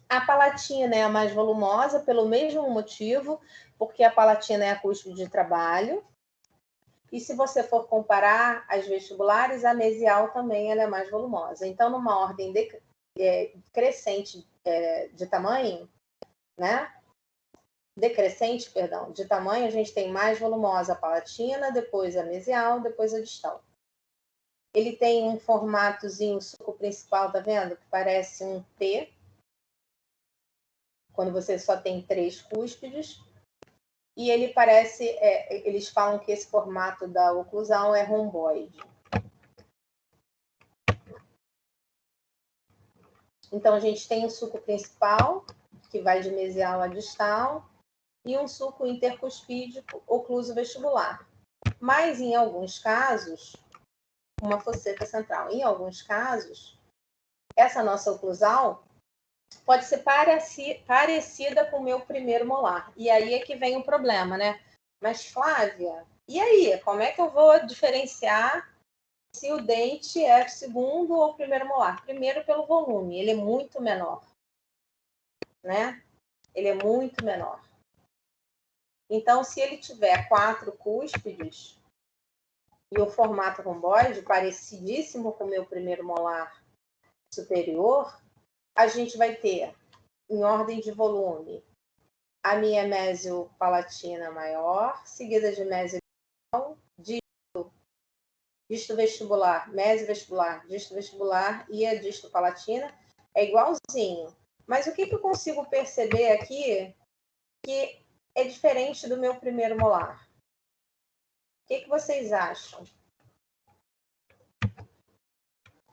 A palatina é a mais volumosa pelo mesmo motivo, porque a palatina é a cúspide de trabalho. E se você for comparar as vestibulares, a mesial também ela é mais volumosa. Então, numa ordem crescente de tamanho, né? Decrescente, perdão, de tamanho, a gente tem mais volumosa a palatina, depois a mesial, depois a distal. Ele tem um formatozinho, o suco principal, tá vendo? Que parece um T, quando você só tem 3 cúspides. E ele parece, eles falam que esse formato da oclusão é romboide. Então, a gente tem um suco principal, que vai de mesial a distal, e um suco intercuspídico ocluso vestibular. Mas, em alguns casos, uma fosseta central. Em alguns casos, essa nossa oclusal pode ser parecida com o meu primeiro molar. E aí é que vem o problema, né? Mas, Flávia, e aí? Como é que eu vou diferenciar se o dente é segundo ou primeiro molar? Primeiro, pelo volume. Ele é muito menor, né? Ele é muito menor. Então, se ele tiver 4 cúspides e o formato romboide, parecidíssimo com o meu primeiro molar superior, a gente vai ter, em ordem de volume, a minha mesiopalatina maior, seguida de mesial, disto vestibular, mesovestibular, disto vestibular e a disto palatina. É igualzinho. Mas o que eu consigo perceber aqui que é diferente do meu primeiro molar? O que vocês acham?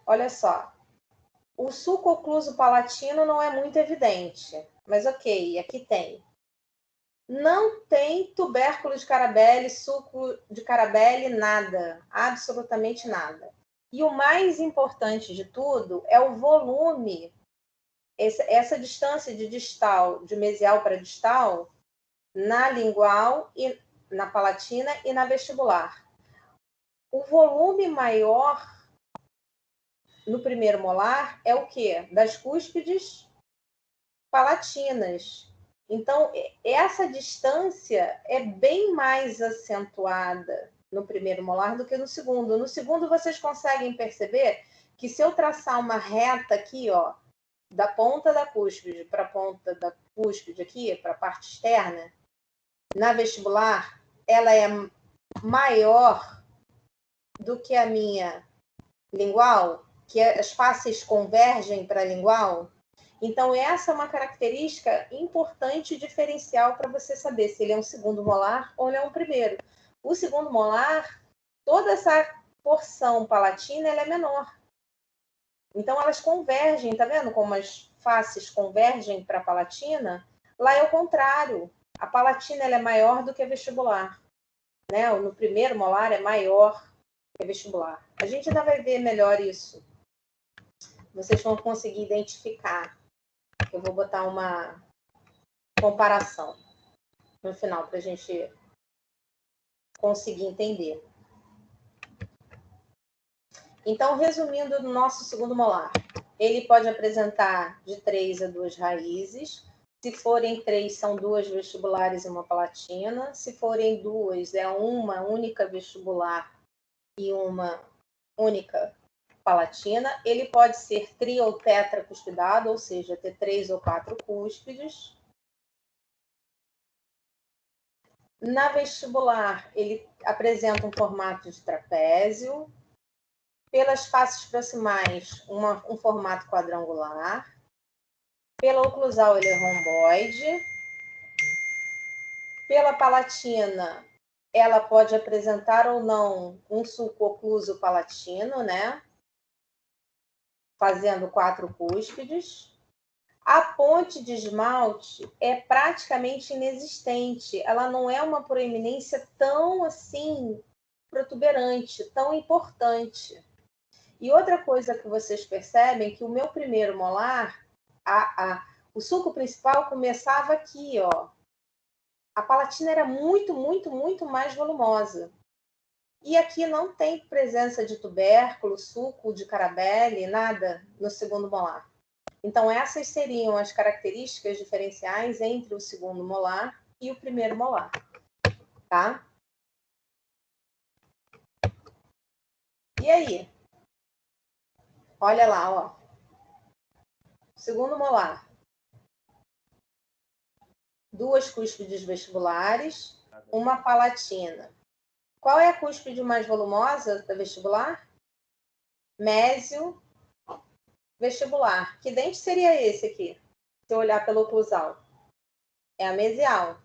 Olha só. O suco ocluso palatino não é muito evidente, mas ok, aqui tem. Não tem tubérculo de carabelle, suco de carabelle, nada, absolutamente nada. E o mais importante de tudo é o volume, essa distância de distal, de mesial para distal, na lingual, e na palatina e na vestibular. O volume maior no primeiro molar é o quê? Das cúspides palatinas. Então, essa distância é bem mais acentuada no primeiro molar do que no segundo. No segundo, vocês conseguem perceber que se eu traçar uma reta aqui, ó, da ponta da cúspide para a ponta da cúspide aqui, para a parte externa, na vestibular, ela é maior do que a minha lingual, que as faces convergem para a lingual. Então, essa é uma característica importante e diferencial para você saber se ele é um segundo molar ou ele é um primeiro. O segundo molar, toda essa porção palatina ela é menor. Então, elas convergem, tá vendo como as faces convergem para a palatina? Lá é o contrário. A palatina ela é maior do que a vestibular. Né? No primeiro molar é maior que a vestibular. A gente ainda vai ver melhor isso. Vocês vão conseguir identificar. Eu vou botar uma comparação no final para a gente conseguir entender. Então, resumindo no nosso segundo molar, ele pode apresentar de 3 a 2 raízes. Se forem 3, são 2 vestibulares e uma palatina. Se forem 2, é uma única vestibular e uma única palatina. Ele pode ser tri ou tetracuspidado, ou seja, ter 3 ou 4 cúspides. Na vestibular, ele apresenta um formato de trapézio. Pelas faces proximais, um formato quadrangular. Pela oclusal, ele é romboide. Pela palatina, ela pode apresentar ou não um sulco ocluso palatino, né? Fazendo 4 cúspides. A ponte de esmalte é praticamente inexistente. Ela não é uma proeminência tão assim protuberante, tão importante. E outra coisa que vocês percebem é que o meu primeiro molar, o sulco principal começava aqui, ó. A palatina era muito, muito, muito mais volumosa. E aqui não tem presença de tubérculo, suco de carabelle, nada no segundo molar. Então, essas seriam as características diferenciais entre o segundo molar e o primeiro molar, tá? E aí? Olha lá, ó. Segundo molar. 2 cúspides vestibulares, uma palatina. Qual é a cúspide mais volumosa da vestibular? Mésio vestibular. Que dente seria esse aqui? Se eu olhar pelo oclusal. É a mesial.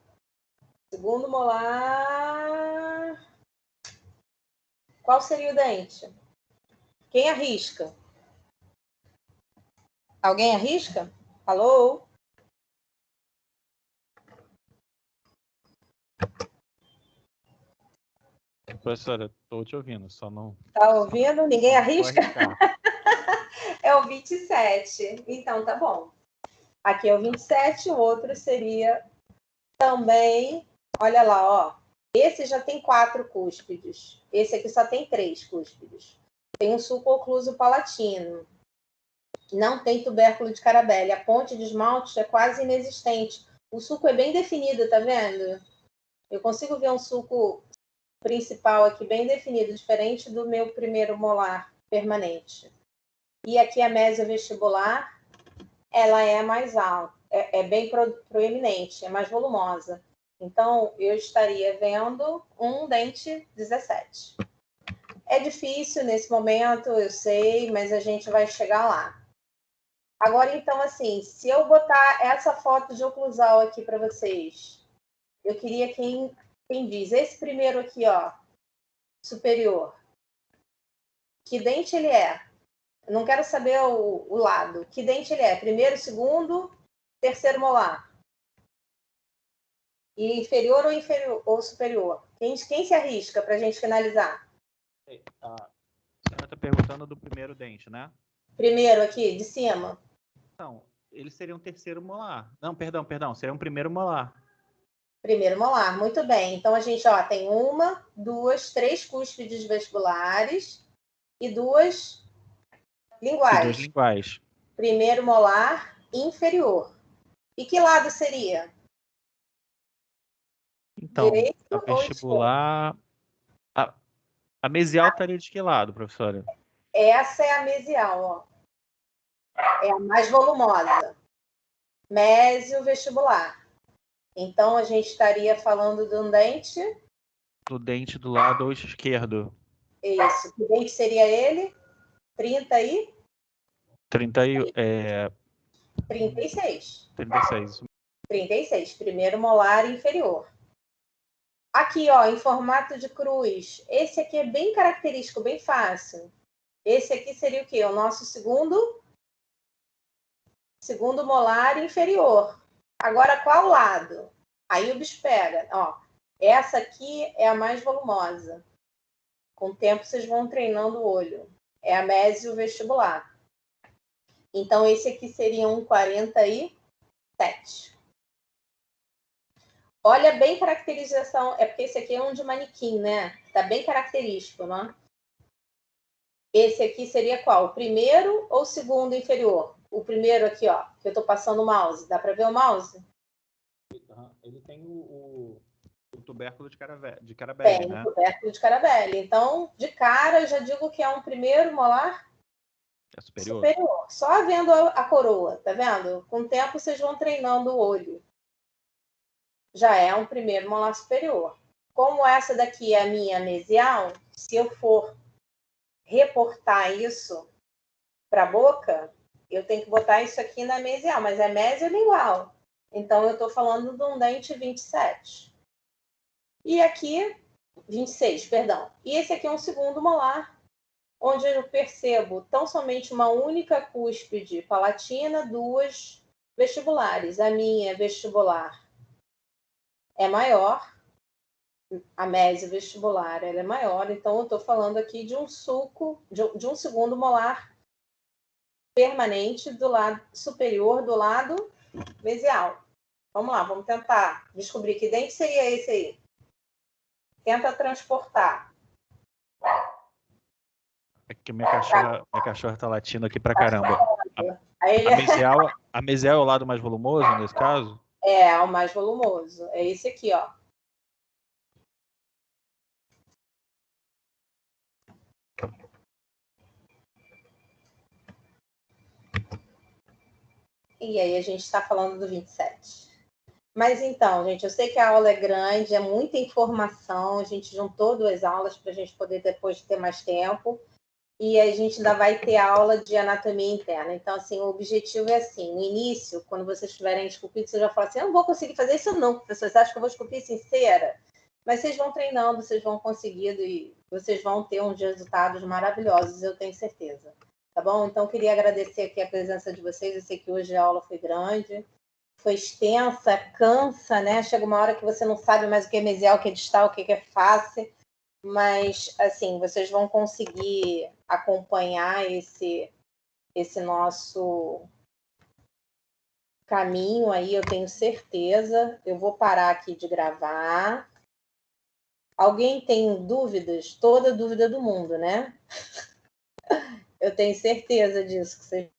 Segundo molar. Qual seria o dente? Quem arrisca? Alguém arrisca? Alô? Professora, estou te ouvindo, só não. Tá ouvindo? Ninguém arrisca? arriscar. É o 27. Então, tá bom. Aqui é o 27, o outro seria também, olha lá, ó. Esse já tem 4 cúspides. Esse aqui só tem 3 cúspides. Tem um sulco ocluso palatino. Não tem tubérculo de carabelle. A ponte de esmalte é quase inexistente. O sulco é bem definido, tá vendo? Eu consigo ver um sulco principal aqui bem definido, diferente do meu primeiro molar permanente. E aqui a mésia vestibular, ela é mais alta, é bem proeminente, é mais volumosa. Então, eu estaria vendo um dente 17. É difícil nesse momento, eu sei, mas a gente vai chegar lá. Agora, então, assim, se eu botar essa foto de oclusal aqui para vocês, eu queria quem diz, esse primeiro aqui, ó, superior, que dente ele é? Eu não quero saber o lado. Que dente ele é? Primeiro, segundo, terceiro molar? E inferior ou superior? Quem se arrisca para a gente finalizar? A senhora está perguntando do primeiro dente, né? Primeiro aqui, de cima. Não, ele seria um terceiro molar. Não, perdão, seria um primeiro molar. Primeiro molar, muito bem. Então, a gente ó, tem 1, 2, 3 cúspides vestibulares e 2 linguais. E 2 linguais. Primeiro molar inferior. E que lado seria? Então, Direito a vestibular... A mesial estaria de que lado, professora? Essa é a mesial, ó. É a mais volumosa. Mésio vestibular. Então, a gente estaria falando de um dente. Do dente do lado esquerdo. Isso. Que dente seria ele? 30 e? 36. 36. 36. Primeiro molar inferior. Aqui, ó, em formato de cruz. Esse aqui é bem característico, bem fácil. Esse aqui seria o quê? O nosso segundo molar inferior. Agora, qual lado? Aí o bicho pega. Ó, essa aqui é a mais volumosa. Com o tempo, vocês vão treinando o olho. É a mésio vestibular. Então, esse aqui seria um 47. Olha bem caracterização, é porque esse aqui é um de manequim, né? Tá bem característico, né? Esse aqui seria qual? O primeiro ou o segundo inferior? O primeiro aqui, ó, que eu tô passando o mouse. Dá para ver o mouse? Ele tem o tubérculo de Carabelli, Tem, né? o tubérculo de Carabelli. Então, de cara, eu já digo que é um primeiro molar É superior. superior. Só vendo a coroa, tá vendo? Com o tempo, vocês vão treinando o olho. Já é um primeiro molar superior. Como essa daqui é a minha mesial, se eu for reportar isso para a boca, eu tenho que botar isso aqui na mesial, mas é mesiolingual. Então, eu estou falando de um dente 27. E aqui, 26, perdão. E esse aqui é um segundo molar, onde eu percebo tão somente uma única cúspide palatina, duas vestibulares. A minha vestibular é maior, a mesio vestibular ela é maior, então eu estou falando aqui de um sulco, de um segundo molar permanente do lado superior, do lado mesial. Vamos lá, vamos tentar descobrir que dente seria esse aí. Tenta transportar. É que minha cachorra tá latindo aqui pra caramba. A mesial é o lado mais volumoso, nesse caso? É o mais volumoso. É esse aqui, ó. E aí a gente está falando do 27. Mas então, gente, eu sei que a aula é grande, é muita informação, a gente juntou 2 aulas para a gente poder depois ter mais tempo, e a gente ainda vai ter aula de anatomia interna. Então, assim, o objetivo é assim, no início, quando vocês estiverem esculpidos, vocês já falam assim, eu não vou conseguir fazer isso não, professor, você acha que eu vou esculpir sincera? Mas vocês vão treinando, vocês vão conseguindo e vocês vão ter uns resultados maravilhosos, eu tenho certeza. Tá bom? Então, queria agradecer aqui a presença de vocês. Eu sei que hoje a aula foi grande, foi extensa, cansa, né? Chega uma hora que você não sabe mais o que é mesial, o que é distal, o que é face. Mas, assim, vocês vão conseguir acompanhar esse nosso caminho aí, eu tenho certeza. Eu vou parar aqui de gravar. Alguém tem dúvidas? Toda dúvida do mundo, né? Eu tenho certeza disso, que vocês